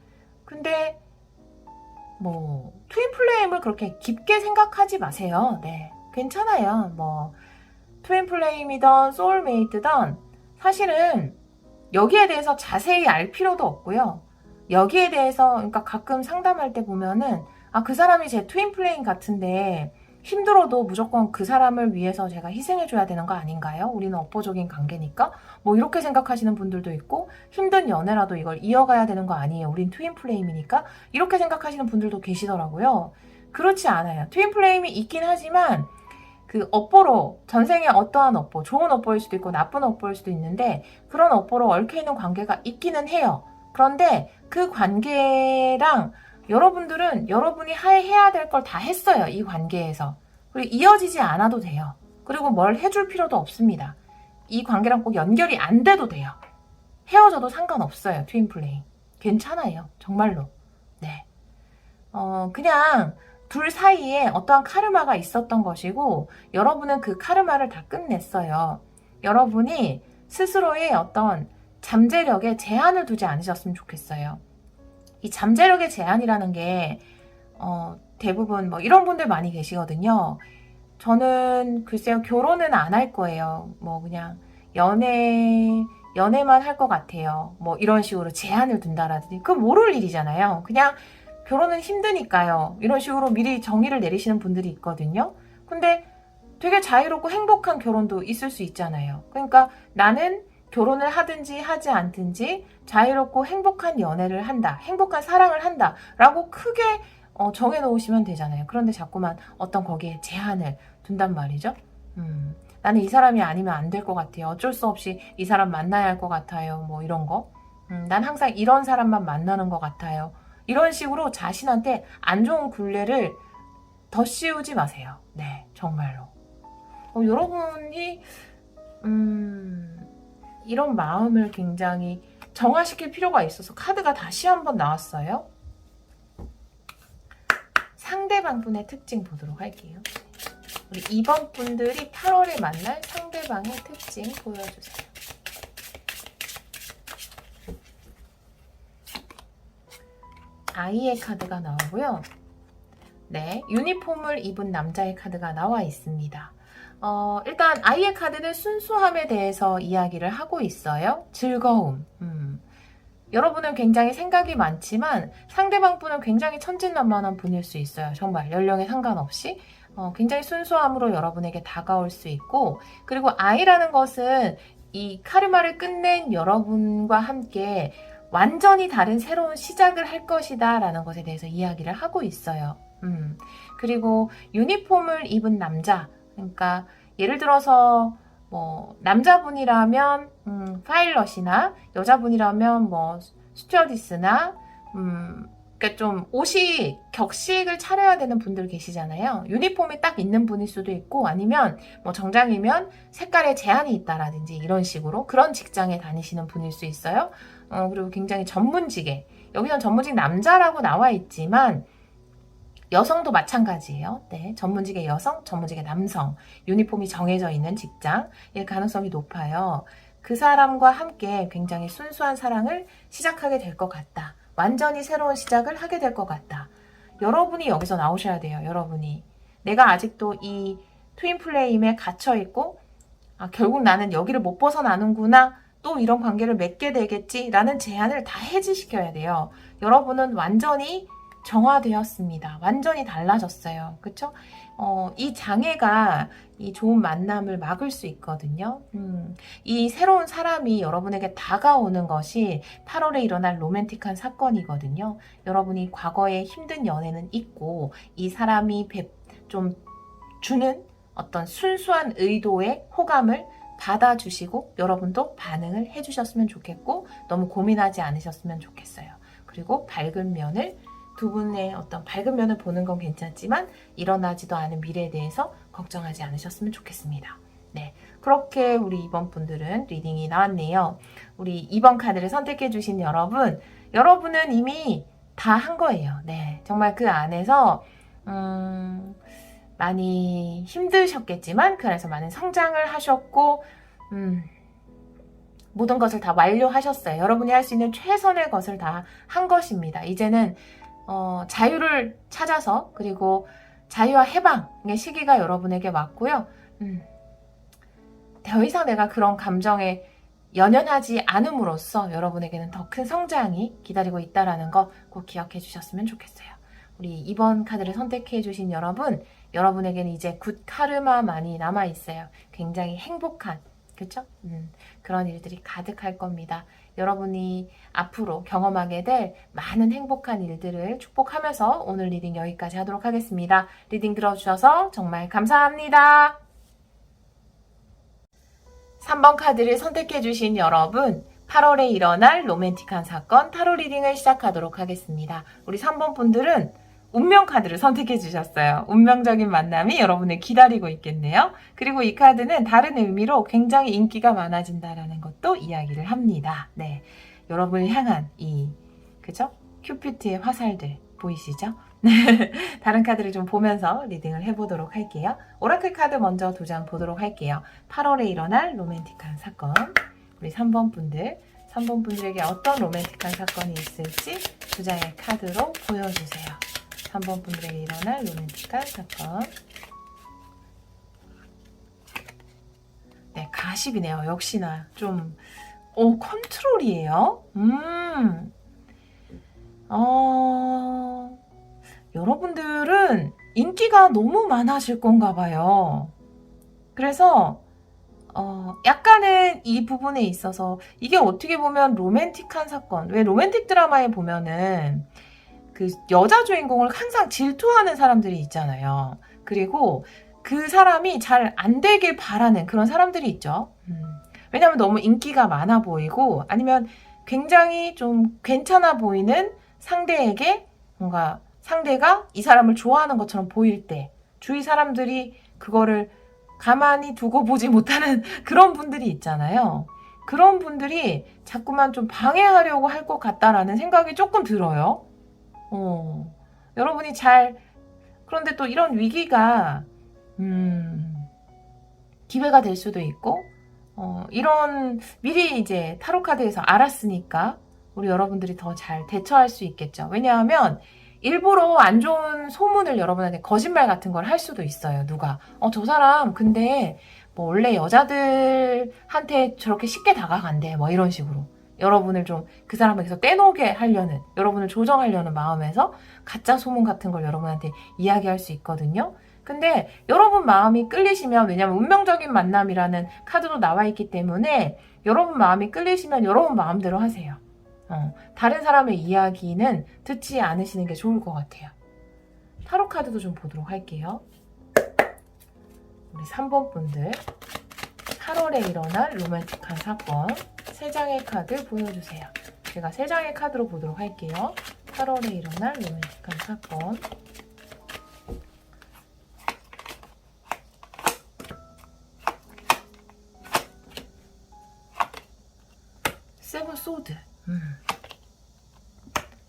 근데 트윈 플레임을 그렇게 깊게 생각하지 마세요. 네, 괜찮아요. 트윈 플레임이든 소울메이트든 사실은 여기에 대해서 자세히 알 필요도 없고요. 여기에 대해서, 그러니까 가끔 상담할 때 보면은 그 사람이 제 트윈 플레임 같은데 힘들어도 무조건 그 사람을 위해서 제가 희생해줘야 되는 거 아닌가요? 우리는 업보적인 관계니까? 이렇게 생각하시는 분들도 있고, 힘든 연애라도 이걸 이어가야 되는 거 아니에요? 우린 트윈 플레임이니까? 이렇게 생각하시는 분들도 계시더라고요. 그렇지 않아요. 트윈 플레임이 있긴 하지만 그 업보로, 전생에 어떠한 업보, 좋은 업보일 수도 있고 나쁜 업보일 수도 있는데 그런 업보로 얽혀있는 관계가 있기는 해요. 그런데 그 관계랑 여러분들은 여러분이 해야 될 걸 다 했어요. 이 관계에서. 그리고 이어지지 않아도 돼요. 그리고 뭘 해줄 필요도 없습니다. 이 관계랑 꼭 연결이 안 돼도 돼요. 헤어져도 상관없어요. 트윈 플레임. 괜찮아요. 정말로. 네. 그냥 둘 사이에 어떠한 카르마가 있었던 것이고, 여러분은 그 카르마를 다 끝냈어요. 여러분이 스스로의 어떤 잠재력에 제한을 두지 않으셨으면 좋겠어요. 이 잠재력의 제한이라는 게 대부분 이런 분들 많이 계시거든요. 저는 글쎄요, 결혼은 안 할 거예요. 그냥 연애만 할 것 같아요. 뭐 이런 식으로 제한을 둔다라든지 그건 모를 일이잖아요. 그냥 결혼은 힘드니까요. 이런 식으로 미리 정의를 내리시는 분들이 있거든요. 근데 되게 자유롭고 행복한 결혼도 있을 수 있잖아요. 그러니까 나는 결혼을 하든지 하지 않든지 자유롭고 행복한 연애를 한다. 행복한 사랑을 한다. 라고 크게 정해놓으시면 되잖아요. 그런데 자꾸만 어떤 거기에 제한을 둔단 말이죠. 나는 이 사람이 아니면 안 될 것 같아요. 어쩔 수 없이 이 사람 만나야 할 것 같아요. 뭐 이런 거. 난 항상 이런 사람만 만나는 것 같아요. 이런 식으로 자신한테 안 좋은 굴레를 더 씌우지 마세요. 네, 정말로. 여러분이 이런 마음을 굉장히 정화시킬 필요가 있어서 카드가 다시 한번 나왔어요. 상대방 분의 특징 보도록 할게요. 우리 2번 분들이 8월에 만날 상대방의 특징 보여주세요. 아이의 카드가 나오고요. 네, 유니폼을 입은 남자의 카드가 나와 있습니다. 일단 아이의 카드는 순수함에 대해서 이야기를 하고 있어요. 즐거움. 여러분은 굉장히 생각이 많지만 상대방 분은 굉장히 천진난만한 분일 수 있어요. 정말 연령에 상관없이 굉장히 순수함으로 여러분에게 다가올 수 있고, 그리고 아이라는 것은 이 카르마를 끝낸 여러분과 함께 완전히 다른 새로운 시작을 할 것이다 라는 것에 대해서 이야기를 하고 있어요. 그리고 유니폼을 입은 남자, 그러니까 예를 들어서 뭐 남자분이라면 파일럿이나 여자분이라면 뭐 스튜어디스나 그러니까 좀 옷이 격식을 차려야 되는 분들 계시잖아요. 유니폼이 딱 있는 분일 수도 있고, 아니면 뭐 정장이면 색깔에 제한이 있다라든지 이런 식으로 그런 직장에 다니시는 분일 수 있어요. 그리고 굉장히 전문직에, 여기는 전문직 남자라고 나와 있지만 여성도 마찬가지예요. 네, 전문직의 여성, 전문직의 남성, 유니폼이 정해져 있는 직장일 가능성이 높아요. 그 사람과 함께 굉장히 순수한 사랑을 시작하게 될 것 같다. 완전히 새로운 시작을 하게 될 것 같다. 여러분이 여기서 나오셔야 돼요. 여러분이. 내가 아직도 이 트윈 플레임에 갇혀있고 결국 나는 여기를 못 벗어나는구나. 또 이런 관계를 맺게 되겠지라는 제안을 다 해지시켜야 돼요. 여러분은 완전히 정화되었습니다. 완전히 달라졌어요. 그쵸? 이 장애가 이 좋은 만남을 막을 수 있거든요. 이 새로운 사람이 여러분에게 다가오는 것이 8월에 일어날 로맨틱한 사건이거든요. 여러분이 과거에 힘든 연애는 있고, 이 사람이 좀 주는 어떤 순수한 의도의 호감을 받아주시고 여러분도 반응을 해주셨으면 좋겠고, 너무 고민하지 않으셨으면 좋겠어요. 그리고 밝은 면을, 두 분의 어떤 밝은 면을 보는 건 괜찮지만 일어나지도 않은 미래에 대해서 걱정하지 않으셨으면 좋겠습니다. 네, 그렇게 우리 2번 분들은 리딩이 나왔네요. 우리 2번 카드를 선택해 주신 여러분은 이미 다 한 거예요. 네, 정말 그 안에서 많이 힘드셨겠지만 그 안에서 많은 성장을 하셨고 모든 것을 다 완료하셨어요. 여러분이 할 수 있는 최선의 것을 다 한 것입니다. 이제는 자유를 찾아서, 그리고 자유와 해방의 시기가 여러분에게 왔고요. 더 이상 내가 그런 감정에 연연하지 않음으로써 여러분에게는 더 큰 성장이 기다리고 있다는 거 꼭 기억해 주셨으면 좋겠어요. 우리 2번 카드를 선택해 주신 여러분에게는 이제 굿 카르마만이 남아있어요. 굉장히 행복한, 그렇죠? 그런 일들이 가득할 겁니다. 여러분이 앞으로 경험하게 될 많은 행복한 일들을 축복하면서 오늘 리딩 여기까지 하도록 하겠습니다. 리딩 들어주셔서 정말 감사합니다. 3번 카드를 선택해주신 여러분, 8월에 일어날 로맨틱한 사건 타로 리딩을 시작하도록 하겠습니다. 우리 3번 분들은 운명 카드를 선택해 주셨어요. 운명적인 만남이 여러분을 기다리고 있겠네요. 그리고 이 카드는 다른 의미로 굉장히 인기가 많아진다라는 것도 이야기를 합니다. 네, 여러분을 향한 그죠? 큐피트의 화살들 보이시죠? 다른 카드를 좀 보면서 리딩을 해보도록 할게요. 오라클 카드 먼저 2장 보도록 할게요. 8월에 일어날 로맨틱한 사건. 우리 3번 분들에게 어떤 로맨틱한 사건이 있을지 2장의 카드로 보여주세요. 3번 분들에게 일어날 로맨틱한 사건. 네, 가십이네요. 역시나 좀 컨트롤이에요? 여러분들은 인기가 너무 많아질 건가 봐요. 그래서 약간은 이 부분에 있어서 이게 어떻게 보면 로맨틱한 사건. 왜 로맨틱 드라마에 보면은 그 여자 주인공을 항상 질투하는 사람들이 있잖아요. 그리고 그 사람이 잘 안 되길 바라는 그런 사람들이 있죠. 왜냐하면 너무 인기가 많아 보이고 아니면 굉장히 좀 괜찮아 보이는 상대에게 뭔가 상대가 이 사람을 좋아하는 것처럼 보일 때 주위 사람들이 그거를 가만히 두고 보지 못하는 그런 분들이 있잖아요. 그런 분들이 자꾸만 좀 방해하려고 할 것 같다라는 생각이 조금 들어요. 여러분이 그런데 또 이런 위기가, 기회가 될 수도 있고, 미리 이제 타로카드에서 알았으니까, 우리 여러분들이 더 잘 대처할 수 있겠죠. 왜냐하면, 일부러 안 좋은 소문을 여러분한테 거짓말 같은 걸 할 수도 있어요. 누가. 저 사람, 근데, 뭐, 원래 여자들한테 저렇게 쉽게 다가간대. 뭐, 이런 식으로. 여러분을 좀 그 사람에게서 떼놓게 하려는, 여러분을 조정하려는 마음에서 가짜 소문 같은 걸 여러분한테 이야기할 수 있거든요. 근데 여러분 마음이 끌리시면, 왜냐면 운명적인 만남이라는 카드도 나와 있기 때문에 여러분 마음이 끌리시면 여러분 마음대로 하세요. 다른 사람의 이야기는 듣지 않으시는 게 좋을 것 같아요. 타로 카드도 좀 보도록 할게요. 우리 3번 분들, 8월에 일어날 로맨틱한 사건 3장의 카드 보여주세요. 제가 3장의 카드로 보도록 할게요. 8월에 일어날 로맨틱한 사건. 세븐 소드,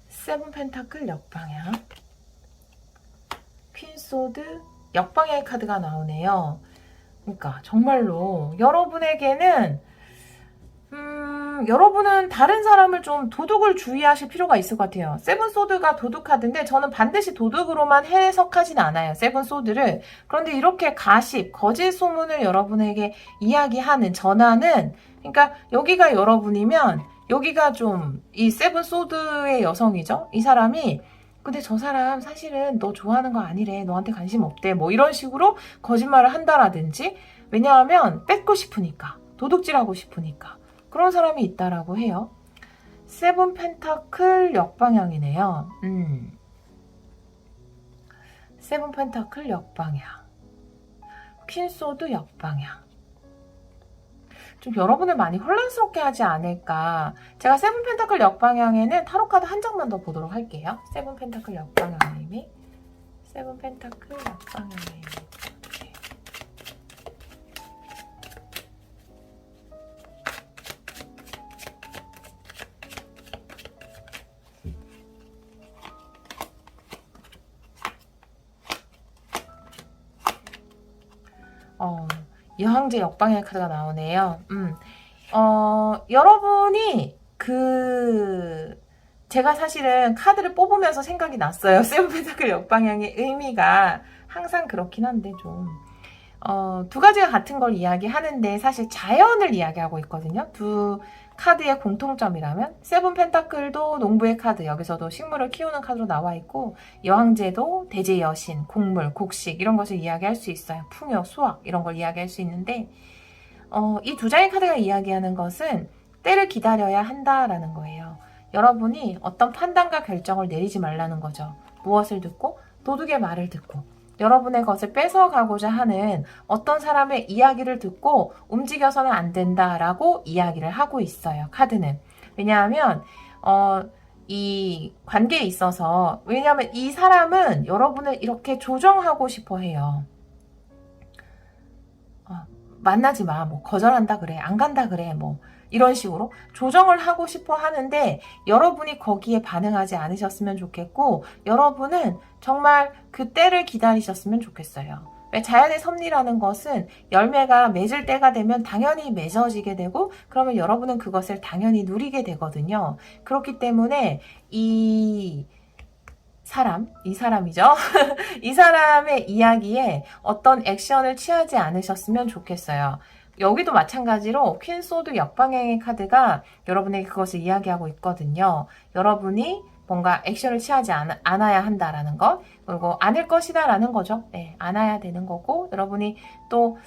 세븐 펜타클 역방향, 퀸 소드 역방향의 카드가 나오네요. 그러니까 정말로 여러분에게는 여러분은 다른 사람을 좀 도둑을 주의하실 필요가 있을 것 같아요. 세븐 소드가 도둑 카드인데 저는 반드시 도둑으로만 해석하진 않아요. 세븐 소드를. 그런데 이렇게 가십, 거짓 소문을 여러분에게 이야기하는, 전하는, 그러니까 여기가 여러분이면 여기가 좀 이 세븐 소드의 여성이죠. 이 사람이 근데 저 사람 사실은 너 좋아하는 거 아니래. 너한테 관심 없대. 뭐 이런 식으로 거짓말을 한다라든지, 왜냐하면 뺏고 싶으니까, 도둑질하고 싶으니까 그런 사람이 있다라고 해요. 세븐 펜타클 역방향이네요. 세븐 펜타클 역방향, 퀸 소드 역방향. 좀 여러분을 많이 혼란스럽게 하지 않을까. 제가 세븐 펜타클 역방향에는 타로카드 한 장만 더 보도록 할게요. 세븐 펜타클 역방향의 의미, 세븐 펜타클 역방향의 의미. 여왕제 역방향 카드가 나오네요. 여러분이 제가 사실은 카드를 뽑으면서 생각이 났어요. 세븐 펜타클 역방향의 의미가 항상 그렇긴 한데 두 가지가 같은 걸 이야기하는데 사실 자연을 이야기하고 있거든요. 두 카드의 공통점이라면 세븐 펜타클도 농부의 카드, 여기서도 식물을 키우는 카드로 나와 있고, 여왕제도 대제 여신, 곡물, 곡식 이런 것을 이야기할 수 있어요. 풍요, 수확 이런 걸 이야기할 수 있는데 이 두 장의 카드가 이야기하는 것은 때를 기다려야 한다라는 거예요. 여러분이 어떤 판단과 결정을 내리지 말라는 거죠. 무엇을 듣고? 도둑의 말을 듣고 여러분의 것을 뺏어가고자 하는 어떤 사람의 이야기를 듣고 움직여서는 안 된다라고 이야기를 하고 있어요. 카드는. 왜냐하면 이 관계에 있어서, 왜냐하면 이 사람은 여러분을 이렇게 조정하고 싶어 해요. 만나지 마, 뭐 거절한다 그래, 안 간다 그래, 뭐 이런 식으로 조정을 하고 싶어 하는데 여러분이 거기에 반응하지 않으셨으면 좋겠고, 여러분은 정말 그 때를 기다리셨으면 좋겠어요. 왜 자연의 섭리라는 것은 열매가 맺을 때가 되면 당연히 맺어지게 되고, 그러면 여러분은 그것을 당연히 누리게 되거든요. 그렇기 때문에 이 사람이죠. 이 사람의 이야기에 어떤 액션을 취하지 않으셨으면 좋겠어요. 여기도 마찬가지로 퀸 소드 역방향의 카드가 여러분에게 그것을 이야기하고 있거든요. 여러분이 뭔가 액션을 취하지 않아야 한다라는 것, 그리고 않을 것이다라는 거죠. 네, 않아야 되는 거고, 여러분이 또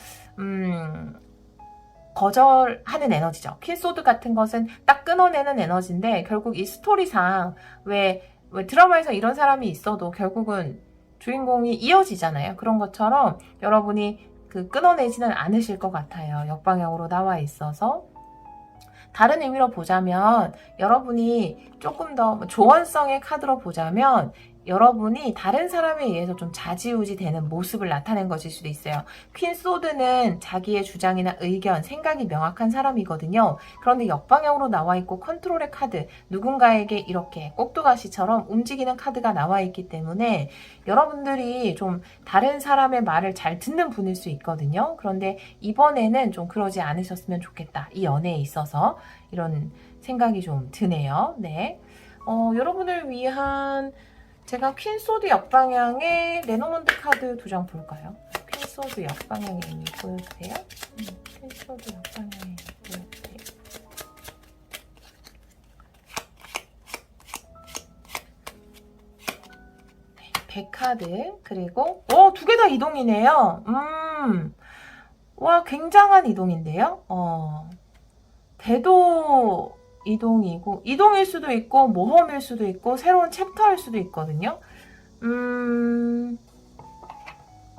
거절하는 에너지죠. 퀸소드 같은 것은 딱 끊어내는 에너지인데, 결국 이 스토리상 왜 드라마에서 이런 사람이 있어도 결국은 주인공이 이어지잖아요. 그런 것처럼 여러분이 끊어내지는 않으실 것 같아요. 역방향으로 나와 있어서. 다른 의미로 보자면, 여러분이 조금 더 조언성의 카드로 보자면, 여러분이 다른 사람에 의해서 좀 좌지우지 되는 모습을 나타낸 것일 수도 있어요. 퀸 소드는 자기의 주장이나 의견, 생각이 명확한 사람이거든요. 그런데 역방향으로 나와 있고 컨트롤의 카드, 누군가에게 이렇게 꼭두가시처럼 움직이는 카드가 나와 있기 때문에 여러분들이 좀 다른 사람의 말을 잘 듣는 분일 수 있거든요. 그런데 이번에는 좀 그러지 않으셨으면 좋겠다. 이 연애에 있어서 이런 생각이 좀 드네요. 네. 여러분을 위한 제가 퀸소드 역방향의 레노먼드 카드 2장 볼까요? 퀸소드 역방향의 의미 보여주세요. 퀸소드 역방향의 의미 보여주세요. 네, 100카드 그리고 2개 다 이동이네요. 와, 굉장한 이동인데요. 대도 이동이고, 이동일 수도 있고, 모험일 수도 있고, 새로운 챕터일 수도 있거든요.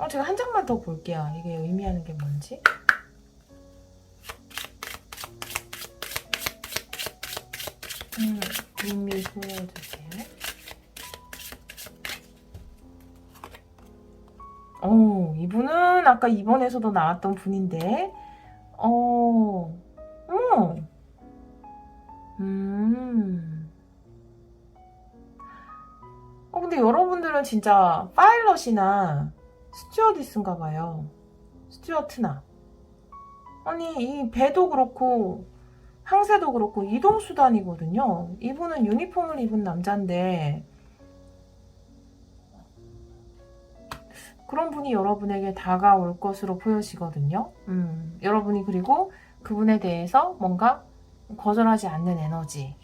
제가 한 장만 더 볼게요. 이게 의미하는 게 뭔지. 의미 보여주세요. 이분은 아까 2번에서도 나왔던 분인데, 근데 여러분들은 진짜 파일럿이나 스튜어디스인가 봐요. 스튜어트나. 아니, 이 배도 그렇고, 항세도 그렇고, 이동수단이거든요. 이분은 유니폼을 입은 남자인데, 그런 분이 여러분에게 다가올 것으로 보여지거든요. 여러분이 그리고 그분에 대해서 뭔가 거절하지 않는 에너지.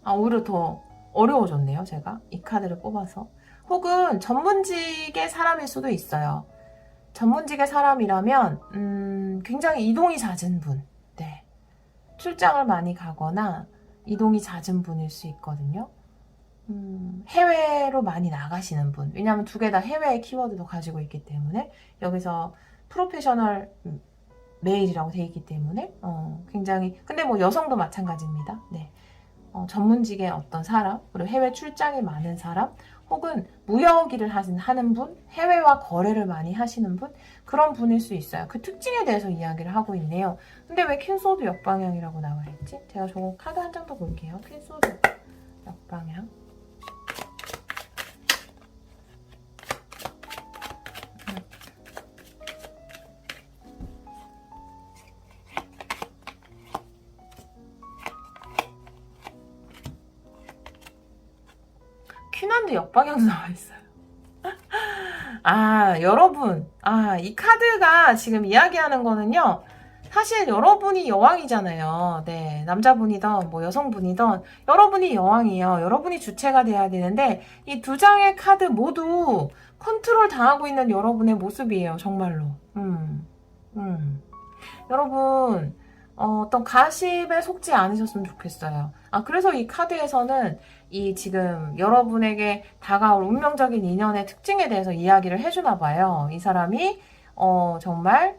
오히려 더 어려워졌네요, 제가. 이 카드를 뽑아서. 혹은 전문직의 사람일 수도 있어요. 전문직의 사람이라면 굉장히 이동이 잦은 분. 네. 출장을 많이 가거나 이동이 잦은 분일 수 있거든요. 해외로 많이 나가시는 분. 왜냐하면 2개 다 해외의 키워드도 가지고 있기 때문에 여기서 프로페셔널 메일이라고 되어 있기 때문에 굉장히 근데 뭐 여성도 마찬가지입니다. 네. 전문직의 어떤 사람, 그리고 해외 출장이 많은 사람, 혹은 무역 일을 하는 분, 해외와 거래를 많이 하시는 분, 그런 분일 수 있어요. 그 특징에 대해서 이야기를 하고 있네요. 근데 왜 퀸소드 역방향이라고 나와 있지? 제가 저거 카드 한 장 더 볼게요. 퀸소드 역방향. 퀸한드 역방향도 나와 있어요. 여러분. 이 카드가 지금 이야기하는 거는요. 사실 여러분이 여왕이잖아요. 네, 남자분이든 뭐 여성분이든 여러분이 여왕이에요. 여러분이 주체가 돼야 되는데 이 2장의 카드 모두 컨트롤 당하고 있는 여러분의 모습이에요. 정말로. 여러분 어떤 가십에 속지 않으셨으면 좋겠어요. 그래서 이 카드에서는 이 지금 여러분에게 다가올 운명적인 인연의 특징에 대해서 이야기를 해주나 봐요. 이 사람이 정말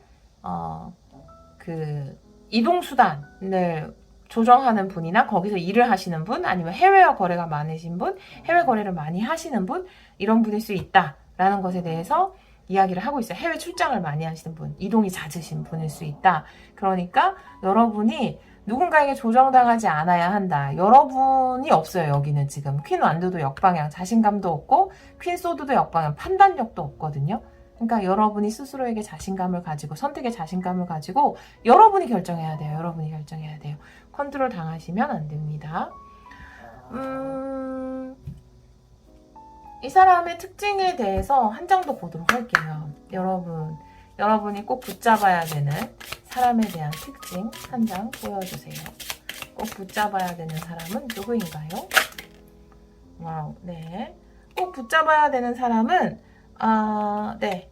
그 이동수단을 조정하는 분이나 거기서 일을 하시는 분, 아니면 해외와 거래가 많으신 분, 해외 거래를 많이 하시는 분, 이런 분일 수 있다라는 것에 대해서 이야기를 하고 있어요. 해외 출장을 많이 하시는 분, 이동이 잦으신 분일 수 있다. 그러니까 여러분이 누군가에게 조정당하지 않아야 한다. 여러분이 없어요. 여기는 지금 퀸 완드도 역방향, 자신감도 없고 퀸 소드도 역방향, 판단력도 없거든요. 그러니까 여러분이 스스로에게 자신감을 가지고, 선택에 자신감을 가지고 여러분이 결정해야 돼요. 여러분이 결정해야 돼요. 컨트롤 당하시면 안 됩니다. 이 사람의 특징에 대해서 한 장 더 보도록 할게요. 여러분, 여러분이 꼭 붙잡아야 되는 사람에 대한 특징 한 장 보여주세요. 꼭 붙잡아야 되는 사람은 누구인가요? 와우, 네. 꼭 붙잡아야 되는 사람은, 네.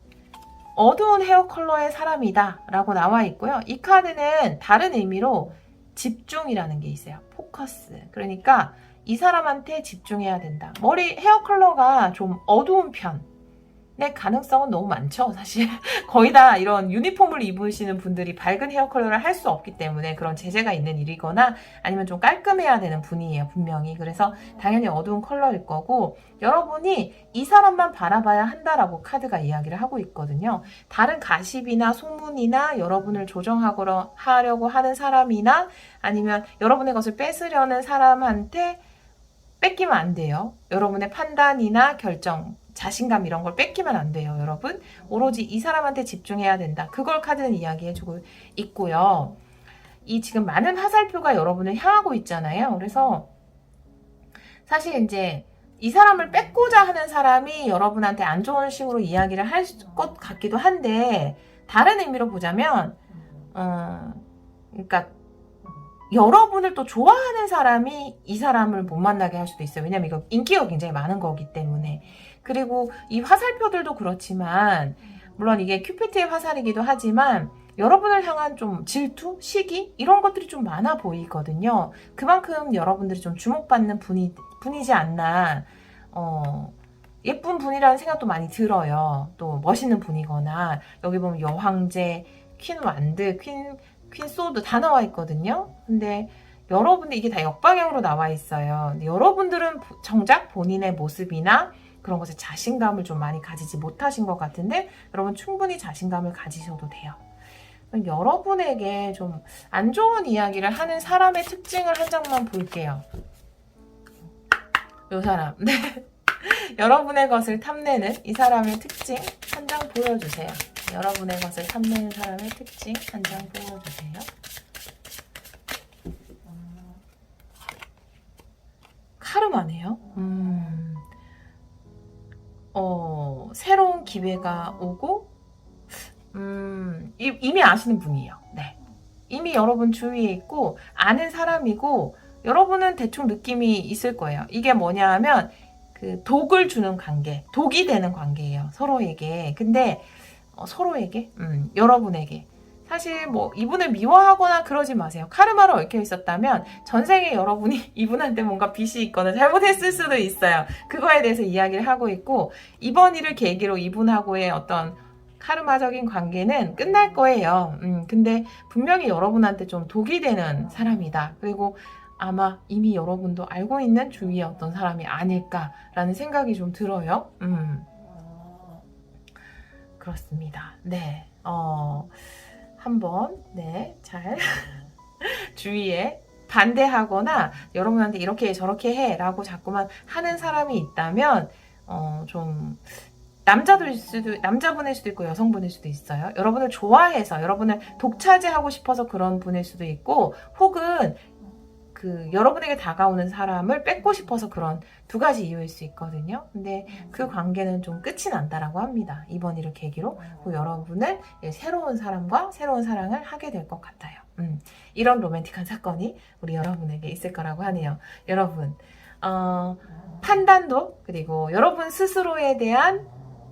어두운 헤어 컬러의 사람이다 라고 나와 있고요. 이 카드는 다른 의미로 집중이라는 게 있어요. 포커스. 그러니까 이 사람한테 집중해야 된다. 머리 헤어 컬러가 좀 어두운 편의 가능성은 너무 많죠. 사실 거의 다 이런 유니폼을 입으시는 분들이 밝은 헤어 컬러를 할 수 없기 때문에 그런 제재가 있는 일이거나 아니면 좀 깔끔해야 되는 분이에요. 분명히. 그래서 당연히 어두운 컬러일 거고 여러분이 이 사람만 바라봐야 한다라고 카드가 이야기를 하고 있거든요. 다른 가십이나 소문이나 여러분을 조정하려고 하는 사람이나 아니면 여러분의 것을 뺏으려는 사람한테 뺏기면 안 돼요. 여러분의 판단이나 결정, 자신감 이런 걸 뺏기면 안 돼요, 여러분. 오로지 이 사람한테 집중해야 된다. 그걸 카드는 이야기해주고 있고요. 이 지금 많은 화살표가 여러분을 향하고 있잖아요. 그래서 사실 이제 이 사람을 뺏고자 하는 사람이 여러분한테 안 좋은 식으로 이야기를 할 것 같기도 한데 다른 의미로 보자면 그러니까 여러분을 또 좋아하는 사람이 이 사람을 못 만나게 할 수도 있어요. 왜냐면 이거 인기가 굉장히 많은 거기 때문에. 그리고 이 화살표들도 그렇지만 물론 이게 큐피트의 화살이기도 하지만 여러분을 향한 좀 질투, 시기 이런 것들이 좀 많아 보이거든요. 그만큼 여러분들이 좀 주목받는 분이지 않나. 예쁜 분이라는 생각도 많이 들어요. 또 멋있는 분이거나 여기 보면 여황제, 퀸 완드, 퀸 소드 다 나와 있거든요. 근데 여러분들 이게 다 역방향으로 나와 있어요. 근데 여러분들은 정작 본인의 모습이나 그런 것에 자신감을 좀 많이 가지지 못하신 것 같은데 여러분 충분히 자신감을 가지셔도 돼요. 여러분에게 좀 안 좋은 이야기를 하는 사람의 특징을 한 장만 볼게요. 요 사람. 네. 여러분의 것을 탐내는 이 사람의 특징 한 장 보여주세요. 여러분의 것을 탐내는 사람의 특징 한 장 보여주세요. 카르마네요. 새로운 기회가 오고, 이미 아시는 분이에요. 네. 이미 여러분 주위에 있고, 아는 사람이고, 여러분은 대충 느낌이 있을 거예요. 이게 뭐냐 하면, 그 독을 주는 관계, 독이 되는 관계예요. 서로에게. 근데, 서로에게, 여러분에게. 사실 뭐 이분을 미워하거나 그러지 마세요. 카르마로 얽혀 있었다면 전생에 여러분이 이분한테 뭔가 빚이 있거나 잘못했을 수도 있어요. 그거에 대해서 이야기를 하고 있고 이번 일을 계기로 이분하고의 어떤 카르마적인 관계는 끝날 거예요. 근데 분명히 여러분한테 좀 독이 되는 사람이다. 그리고 아마 이미 여러분도 알고 있는 주위의 어떤 사람이 아닐까라는 생각이 좀 들어요. 그렇습니다. 네. 한번 잘 주위에 반대하거나 여러분한테 이렇게 저렇게 해 라고 자꾸만 하는 사람이 있다면 좀 남자분일 수도 있고 여성분일 수도 있어요. 여러분을 좋아해서 여러분을 독차지하고 싶어서 그런 분일 수도 있고 혹은 그 여러분에게 다가오는 사람을 뺏고 싶어서 그런 두 가지 이유일 수 있거든요. 근데 그 관계는 좀 끝이 난다라고 합니다. 이번 일을 계기로 여러분을 새로운 사람과 새로운 사랑을 하게 될 것 같아요. 이런 로맨틱한 사건이 우리 여러분에게 있을 거라고 하네요. 여러분 판단도 그리고 여러분 스스로에 대한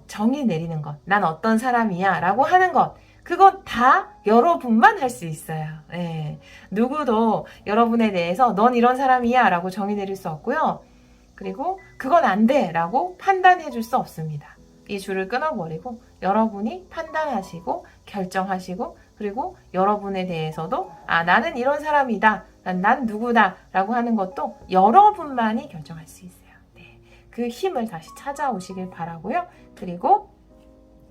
정의 내리는 것, 난 어떤 사람이야 라고 하는 것, 그건 다 여러분만 할 수 있어요. 네. 누구도 여러분에 대해서 넌 이런 사람이야 라고 정의 내릴 수 없고요. 그리고 그건 안 돼 라고 판단해 줄 수 없습니다. 이 줄을 끊어버리고 여러분이 판단하시고 결정하시고 그리고 여러분에 대해서도 나는 이런 사람이다. 난 누구다 라고 하는 것도 여러분만이 결정할 수 있어요. 네. 그 힘을 다시 찾아오시길 바라고요. 그리고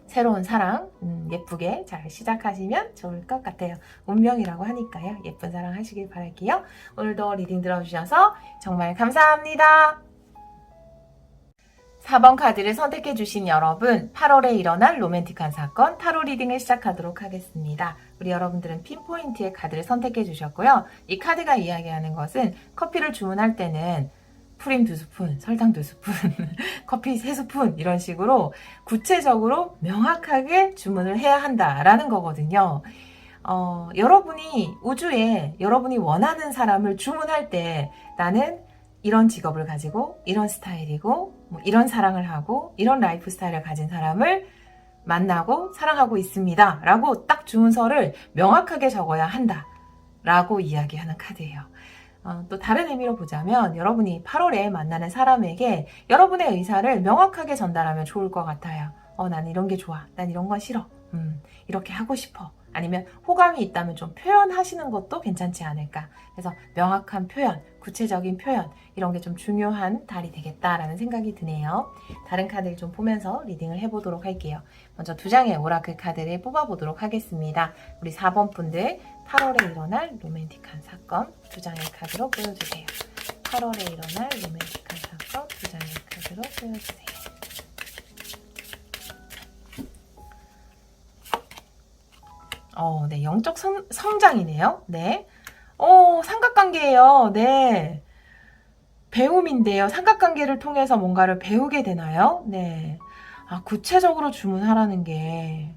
새로운 사랑 예쁘게 잘 시작하시면 좋을 것 같아요. 운명이라고 하니까요. 예쁜 사랑 하시길 바랄게요. 오늘도 리딩 들어주셔서 정말 감사합니다. 4번 카드를 선택해 주신 여러분, 8월에 일어날 로맨틱한 사건 타로 리딩을 시작하도록 하겠습니다. 우리 여러분들은 핀포인트의 카드를 선택해 주셨고요. 이 카드가 이야기하는 것은 커피를 주문할 때는 프림 2스푼, 설탕 2스푼, 커피 3스푼 이런 식으로 구체적으로 명확하게 주문을 해야 한다라는 거거든요. 여러분이 우주에 여러분이 원하는 사람을 주문할 때 나는 이런 직업을 가지고 이런 스타일이고 뭐 이런 사랑을 하고 이런 라이프 스타일을 가진 사람을 만나고 사랑하고 있습니다 라고 딱 주문서를 명확하게 적어야 한다 라고 이야기하는 카드예요. 또 다른 의미로 보자면 여러분이 8월에 만나는 사람에게 여러분의 의사를 명확하게 전달하면 좋을 것 같아요. 난 이런 게 좋아. 난 이런 건 싫어. 이렇게 하고 싶어. 아니면 호감이 있다면 좀 표현하시는 것도 괜찮지 않을까. 그래서 명확한 표현, 구체적인 표현 이런 게 좀 중요한 달이 되겠다라는 생각이 드네요. 다른 카드를 좀 보면서 리딩을 해보도록 할게요. 먼저 2장의 오라클 카드를 뽑아보도록 하겠습니다. 우리 4번 분들 8월에 일어날 로맨틱한 사건 2장의 카드로 보여주세요. 8월에 일어날 로맨틱한 사건 2장의 카드로 보여주세요. 네, 영적 성장이네요. 네. 삼각관계예요. 네. 배움인데요. 삼각관계를 통해서 뭔가를 배우게 되나요? 네. 구체적으로 주문하라는 게,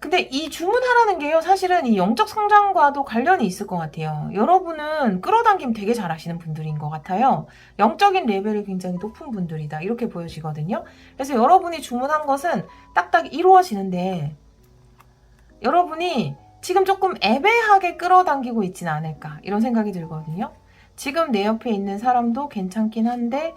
근데 이 주문하라는 게요, 사실은 이 영적 성장과도 관련이 있을 것 같아요. 여러분은 끌어당김 되게 잘하시는 분들인 것 같아요. 영적인 레벨이 굉장히 높은 분들이다. 이렇게 보여지거든요. 그래서 여러분이 주문한 것은 딱딱 이루어지는데, 여러분이 지금 조금 애매하게 끌어당기고 있진 않을까. 이런 생각이 들거든요. 지금 내 옆에 있는 사람도 괜찮긴 한데,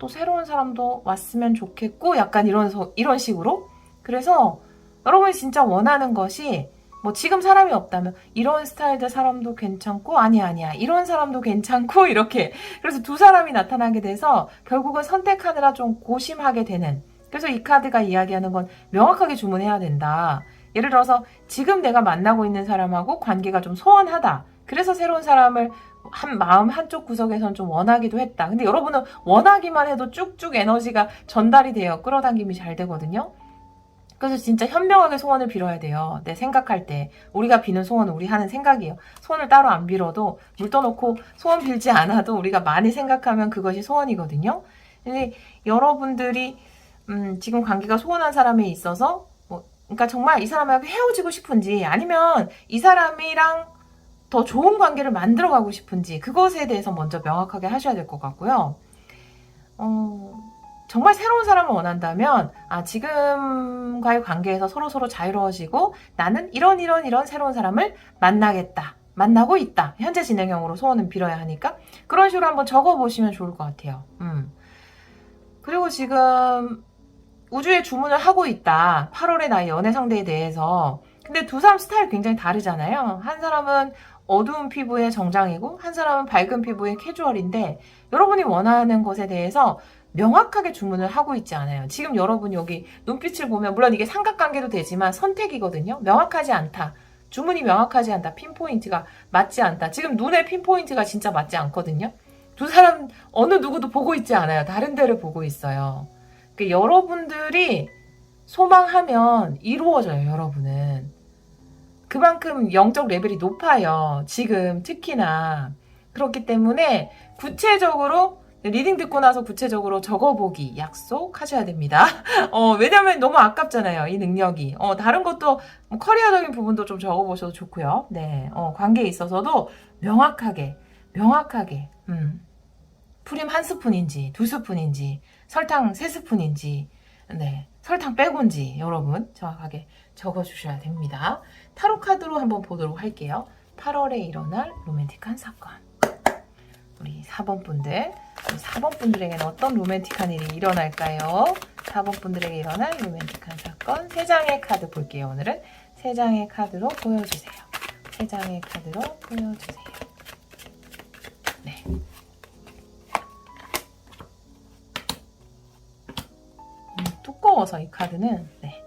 또 새로운 사람도 왔으면 좋겠고, 약간 이런 식으로. 그래서, 여러분이 진짜 원하는 것이 뭐 지금 사람이 없다면 이런 스타일의 사람도 괜찮고 아니야 이런 사람도 괜찮고 이렇게 그래서 두 사람이 나타나게 돼서 결국은 선택하느라 좀 고심하게 되는 그래서 이 카드가 이야기하는 건 명확하게 주문해야 된다. 예를 들어서 지금 내가 만나고 있는 사람하고 관계가 좀 소원하다. 그래서 새로운 사람을 마음 한쪽 구석에선 좀 원하기도 했다. 근데 여러분은 원하기만 해도 쭉쭉 에너지가 전달이 돼요. 끌어당김이 잘 되거든요. 그래서 진짜 현명하게 소원을 빌어야 돼요. 내 생각할 때. 우리가 비는 소원은 우리 하는 생각이에요. 소원을 따로 안 빌어도 물 떠놓고 소원 빌지 않아도 우리가 많이 생각하면 그것이 소원이거든요. 근데 여러분들이 지금 관계가 소원한 사람에 있어서 그러니까 정말 이 사람하고 헤어지고 싶은지 아니면 이 사람이랑 더 좋은 관계를 만들어가고 싶은지 그것에 대해서 먼저 명확하게 하셔야 될 것 같고요. 정말 새로운 사람을 원한다면 지금과의 관계에서 서로 자유로워지고 나는 이런 새로운 사람을 만나겠다. 만나고 있다. 현재 진행형으로 소원은 빌어야 하니까 그런 식으로 한번 적어보시면 좋을 것 같아요. 그리고 지금 우주에 주문을 하고 있다. 8월의 나의 연애 상대에 대해서. 근데 두 사람 스타일 굉장히 다르잖아요. 한 사람은 어두운 피부의 정장이고 한 사람은 밝은 피부의 캐주얼인데 여러분이 원하는 것에 대해서 명확하게 주문을 하고 있지 않아요. 지금 여러분이 여기 눈빛을 보면 물론 이게 삼각관계도 되지만 선택이거든요. 명확하지 않다. 주문이 명확하지 않다. 핀포인트가 맞지 않다. 지금 눈의 핀포인트가 진짜 맞지 않거든요. 두 사람 어느 누구도 보고 있지 않아요. 다른 데를 보고 있어요. 그러니까 여러분들이 소망하면 이루어져요. 여러분은. 그만큼 영적 레벨이 높아요. 지금 특히나. 그렇기 때문에 구체적으로 리딩 듣고 나서 구체적으로 적어보기 약속하셔야 됩니다. 왜냐면 너무 아깝잖아요. 이 능력이. 다른 것도 뭐 커리어적인 부분도 좀 적어보셔도 좋고요. 네, 관계에 있어서도 명확하게 프림 1스푼인지 2스푼인지 설탕 3스푼인지 네, 설탕 빼고인지 여러분 정확하게 적어주셔야 됩니다. 타로 카드로 한번 보도록 할게요. 8월에 일어날 로맨틱한 사건. 우리 4번 분들. 4번 분들에게는 어떤 로맨틱한 일이 일어날까요? 4번 분들에게 일어날 로맨틱한 사건 3장의 카드 볼게요. 오늘은 3장의 카드로 보여주세요. 3장의 카드로 보여주세요. 네. 두꺼워서 이 카드는 네.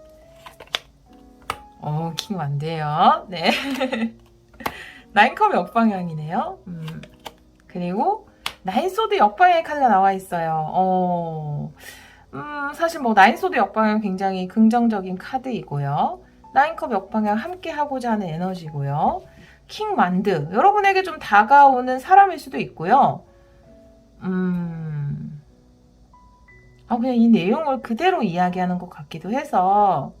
킹 안 돼요. 네. 9컵의 역방향이네요. 그리고 9소드 역방향의 카드가 나와 있어요. 사실 뭐 9소드 역방향은 굉장히 긍정적인 카드이고요. 9컵 역방향 함께 하고자 하는 에너지고요. 킹완드. 여러분에게 좀 다가오는 사람일 수도 있고요. 그냥 이 내용을 그대로 이야기하는 것 같기도 해서,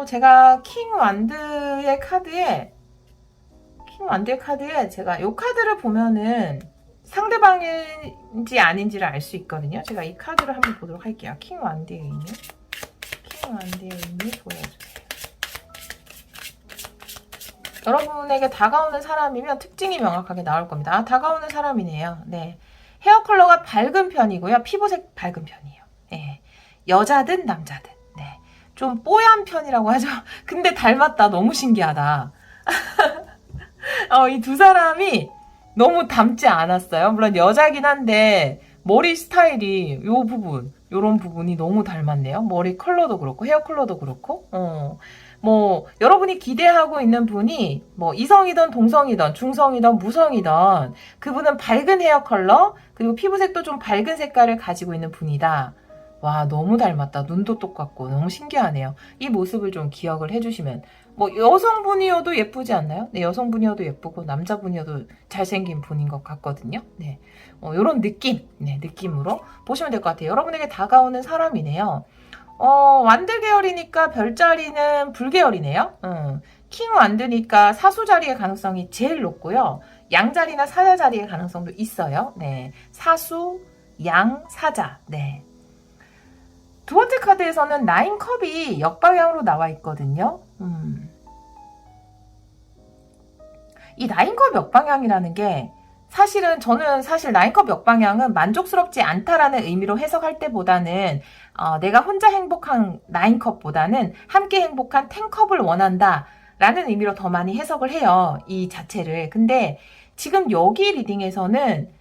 제가 킹완드의 카드에 제가 이 카드를 보면은 상대방인지 아닌지를 알 수 있거든요. 제가 이 카드를 한번 보도록 할게요. 킹완드의 의미 보여주세요. 여러분에게 다가오는 사람이면 특징이 명확하게 나올 겁니다. 다가오는 사람이네요. 네. 헤어 컬러가 밝은 편이고요. 피부색 밝은 편이에요. 네. 여자든 남자든. 네. 좀 뽀얀 편이라고 하죠. 근데 닮았다. 너무 신기하다. 이 두 사람이 너무 닮지 않았어요. 물론 여자긴 한데 머리 스타일이 요런 부분이 너무 닮았네요. 머리 컬러도 그렇고 헤어 컬러도 그렇고. 여러분이 기대하고 있는 분이 이성이든 동성이든 중성이든 무성이든 그분은 밝은 헤어 컬러 그리고 피부색도 좀 밝은 색깔을 가지고 있는 분이다. 와, 너무 닮았다. 눈도 똑같고 너무 신기하네요. 이 모습을 좀 기억을 해주시면 여성분이어도 예쁘지 않나요? 네, 여성분이어도 예쁘고 남자분이어도 잘생긴 분인 것 같거든요. 네, 요런 느낌, 네, 느낌으로 보시면 될 것 같아요. 여러분에게 다가오는 사람이네요. 완드 계열이니까 별자리는 불계열이네요. 킹 완드니까 사수 자리의 가능성이 제일 높고요. 양자리나 사자 자리의 가능성도 있어요. 네, 사수, 양, 사자. 네. 두 번째 카드에서는 9컵이 역방향으로 나와 있거든요. 이 9컵 역방향이라는 게 저는 사실 9컵 역방향은 만족스럽지 않다라는 의미로 해석할 때보다는 내가 혼자 행복한 9컵보다는 함께 행복한 10컵을 원한다 라는 의미로 더 많이 해석을 해요. 이 자체를. 근데 지금 여기 리딩에서는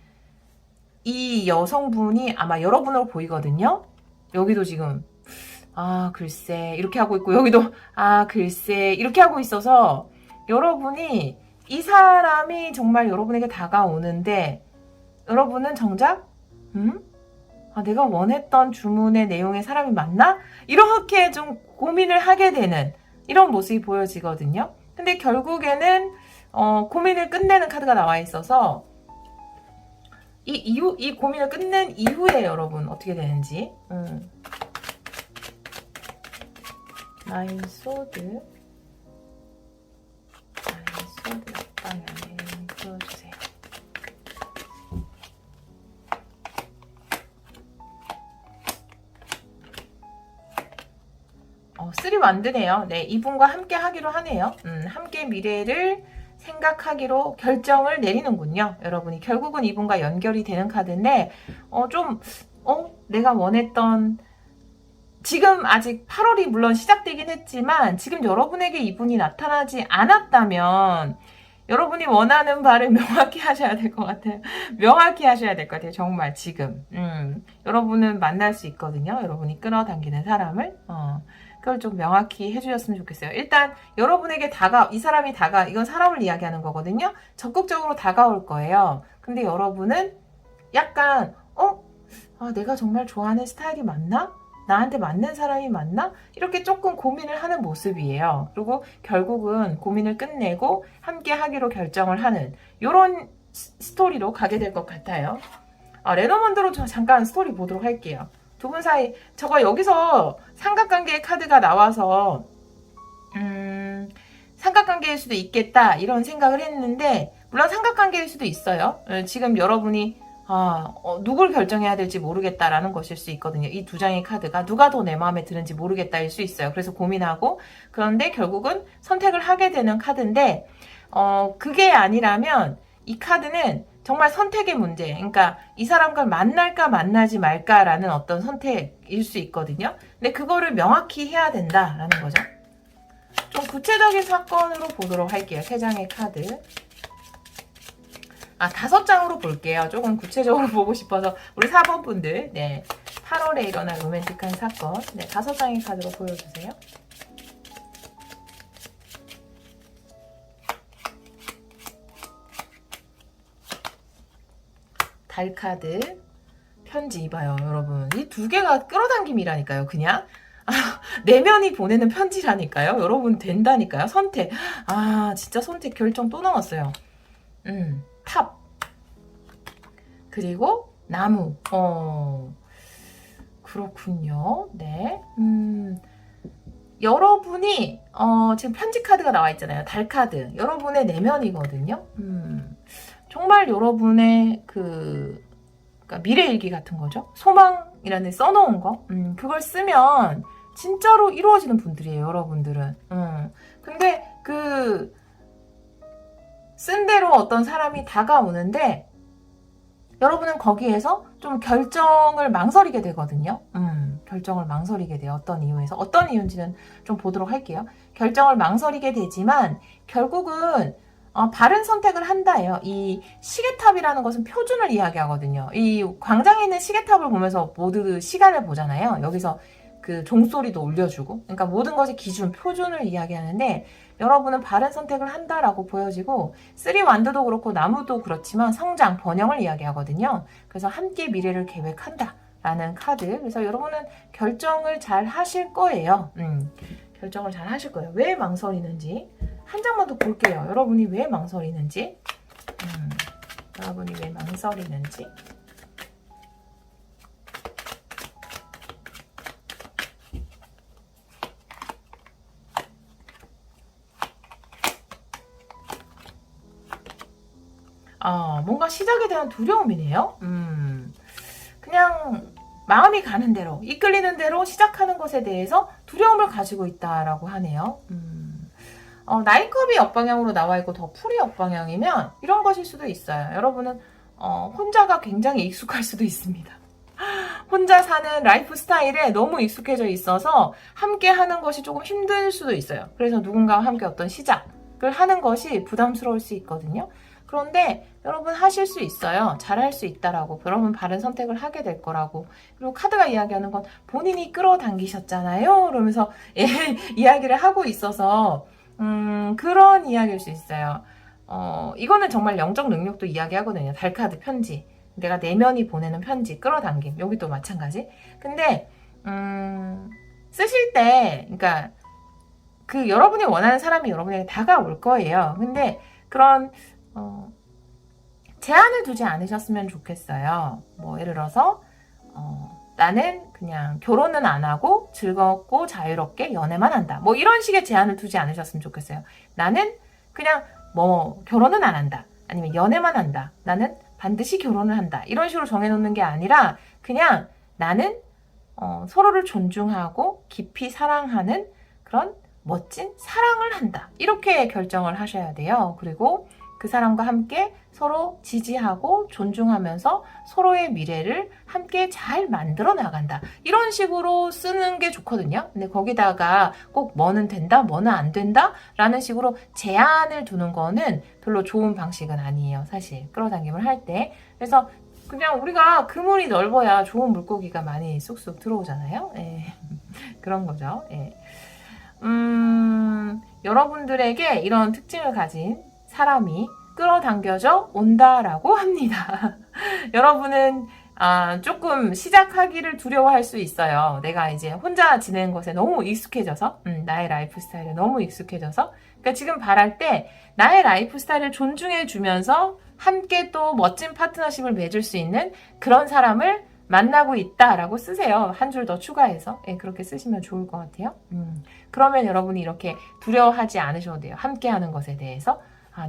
이 여성분이 아마 여러분으로 보이거든요. 여기도 지금 글쎄 이렇게 하고 있고 여기도 글쎄 이렇게 하고 있어서 여러분이 이 사람이 정말 여러분에게 다가오는데 여러분은 정작 내가 원했던 주문의 내용의 사람이 맞나? 이렇게 좀 고민을 하게 되는 이런 모습이 보여지거든요. 근데 결국에는 고민을 끝내는 카드가 나와 있어서 이 고민을 끝낸 이후에 여러분 어떻게 되는지 나인 소드 옆방향에 보여주세요. 쓰리 완드네요. 네, 이분과 함께 하기로 하네요. 함께 미래를 생각하기로 결정을 내리는군요. 여러분이 결국은 이분과 연결이 되는 카드인데 내가 원했던 지금 아직 8월이 물론 시작되긴 했지만 지금 여러분에게 이분이 나타나지 않았다면 여러분이 원하는 바를 명확히 하셔야 될 것 같아요. 명확히 하셔야 될 것 같아요. 정말 지금 여러분은 만날 수 있거든요. 여러분이 끌어당기는 사람을 그걸 좀 명확히 해주셨으면 좋겠어요. 일단 여러분에게 이 사람이 이건 사람을 이야기하는 거거든요. 적극적으로 다가올 거예요. 근데 여러분은 약간 내가 정말 좋아하는 스타일이 맞나? 나한테 맞는 사람이 맞나? 이렇게 조금 고민을 하는 모습이에요. 그리고 결국은 고민을 끝내고 함께 하기로 결정을 하는 이런 스토리로 가게 될 것 같아요. 레노먼드로 잠깐 스토리 보도록 할게요. 두 분 사이 저거 여기서 삼각관계의 카드가 나와서 삼각관계일 수도 있겠다 이런 생각을 했는데 물론 삼각관계일 수도 있어요. 지금 여러분이 누굴 결정해야 될지 모르겠다라는 것일 수 있거든요. 이 두 장의 카드가 누가 더 내 마음에 드는지 모르겠다일 수 있어요. 그래서 고민하고 그런데 결국은 선택을 하게 되는 카드인데 그게 아니라면 이 카드는 정말 선택의 문제. 그러니까 이 사람과 만날까 만나지 말까라는 어떤 선택일 수 있거든요. 근데 그거를 명확히 해야 된다라는 거죠. 좀 구체적인 사건으로 보도록 할게요. 세 장의 카드. 5장으로 볼게요. 조금 구체적으로 보고 싶어서 우리 4번 분들 8월에 일어난 로맨틱한 사건 5장의 카드로 보여주세요. 달 카드 편지 봐요. 여러분 이 두 개가 끌어당김이라니까요. 그냥 내면이 보내는 편지라니까요. 여러분 된다니까요. 선택. 아, 진짜 선택 결정 또 나왔어요. 탑. 그리고 나무. 그렇군요. 네. 여러분이 지금 편지 카드가 나와 있잖아요. 달 카드. 여러분의 내면이거든요. 정말 여러분의 그러니까 미래 일기 같은 거죠. 소망이라는 데 써놓은 거. 그걸 쓰면 진짜로 이루어지는 분들이에요. 여러분들은. 근데 쓴 대로 어떤 사람이 다가오는데 여러분은 거기에서 좀 결정을 망설이게 되거든요. 결정을 망설이게 돼요. 어떤 이유에서. 어떤 이유인지는 좀 보도록 할게요. 결정을 망설이게 되지만 결국은 바른 선택을 한다예요. 이 시계탑이라는 것은 표준을 이야기하거든요. 이 광장에 있는 시계탑을 보면서 모두 시간을 보잖아요. 여기서 그 종소리도 울려주고. 그러니까 모든 것이 기준, 표준을 이야기하는데 여러분은 바른 선택을 한다라고 보여지고 쓰리 완드도 그렇고 나무도 그렇지만 성장, 번영을 이야기하거든요. 그래서 함께 미래를 계획한다 라는 카드. 그래서 여러분은 결정을 잘 하실 거예요. 결정을 잘 하실 거예요. 왜 망설이는지 한 장만 더 볼게요. 여러분이 왜 망설이는지. 여러분이 왜 망설이는지. 뭔가 시작에 대한 두려움이네요. 그냥 마음이 가는 대로, 이끌리는 대로 시작하는 것에 대해서 두려움을 가지고 있다라고 하네요. 나인컵이 옆방향으로 나와 있고 더 풀이 옆방향이면 이런 것일 수도 있어요. 여러분은 혼자가 굉장히 익숙할 수도 있습니다. 혼자 사는 라이프 스타일에 너무 익숙해져 있어서 함께 하는 것이 조금 힘들 수도 있어요. 그래서 누군가와 함께 어떤 시작을 하는 것이 부담스러울 수 있거든요. 그런데 여러분 하실 수 있어요. 잘할 수 있다라고. 여러분 바른 선택을 하게 될 거라고. 그리고 카드가 이야기하는 건 본인이 끌어당기셨잖아요. 그러면서 이야기를 하고 있어서 그런 이야기일 수 있어요. 이거는 정말 영적 능력도 이야기하거든요. 달카드 편지. 내가 내면이 보내는 편지, 끌어당김. 여기도 마찬가지. 근데 쓰실 때 그러니까 여러분이 원하는 사람이 여러분에게 다가올 거예요. 근데 그런 제한을 두지 않으셨으면 좋겠어요. 뭐 예를 들어서 나는 그냥 결혼은 안 하고 즐겁고 자유롭게 연애만 한다. 뭐 이런 식의 제한을 두지 않으셨으면 좋겠어요. 나는 그냥 뭐 결혼은 안 한다. 아니면 연애만 한다. 나는 반드시 결혼을 한다. 이런 식으로 정해놓는 게 아니라 그냥 나는 서로를 존중하고 깊이 사랑하는 그런 멋진 사랑을 한다. 이렇게 결정을 하셔야 돼요. 그리고 그 사람과 함께 서로 지지하고 존중하면서 서로의 미래를 함께 잘 만들어 나간다. 이런 식으로 쓰는 게 좋거든요. 근데 거기다가 꼭 뭐는 된다, 뭐는 안 된다 라는 식으로 제한을 두는 거는 별로 좋은 방식은 아니에요. 사실 끌어당김을 할 때. 그래서 그냥 우리가 그물이 넓어야 좋은 물고기가 많이 쑥쑥 들어오잖아요. 그런 거죠. 여러분들에게 이런 특징을 가진 사람이 끌어당겨져 온다라고 합니다. 여러분은 조금 시작하기를 두려워할 수 있어요. 내가 이제 혼자 지내는 것에 너무 익숙해져서 나의 라이프 스타일에 너무 익숙해져서 그러니까 지금 바랄 때 나의 라이프 스타일을 존중해 주면서 함께 또 멋진 파트너십을 맺을 수 있는 그런 사람을 만나고 있다라고 쓰세요. 한 줄 더 추가해서 그렇게 쓰시면 좋을 것 같아요. 그러면 여러분이 이렇게 두려워하지 않으셔도 돼요. 함께 하는 것에 대해서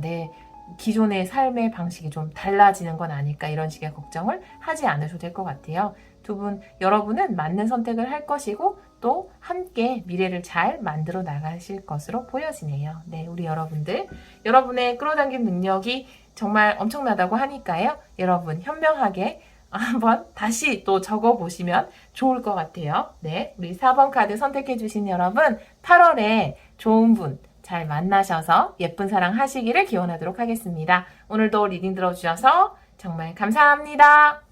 내 기존의 삶의 방식이 좀 달라지는 건 아닐까 이런 식의 걱정을 하지 않으셔도 될 것 같아요. 여러분은 맞는 선택을 할 것이고 또 함께 미래를 잘 만들어 나가실 것으로 보여지네요. 네, 우리 여러분의 끌어당김 능력이 정말 엄청나다고 하니까요. 여러분 현명하게 한번 다시 또 적어보시면 좋을 것 같아요. 네, 우리 4번 카드 선택해주신 여러분 8월에 좋은 분 잘 만나셔서 예쁜 사랑 하시기를 기원하도록 하겠습니다. 오늘도 리딩 들어주셔서 정말 감사합니다.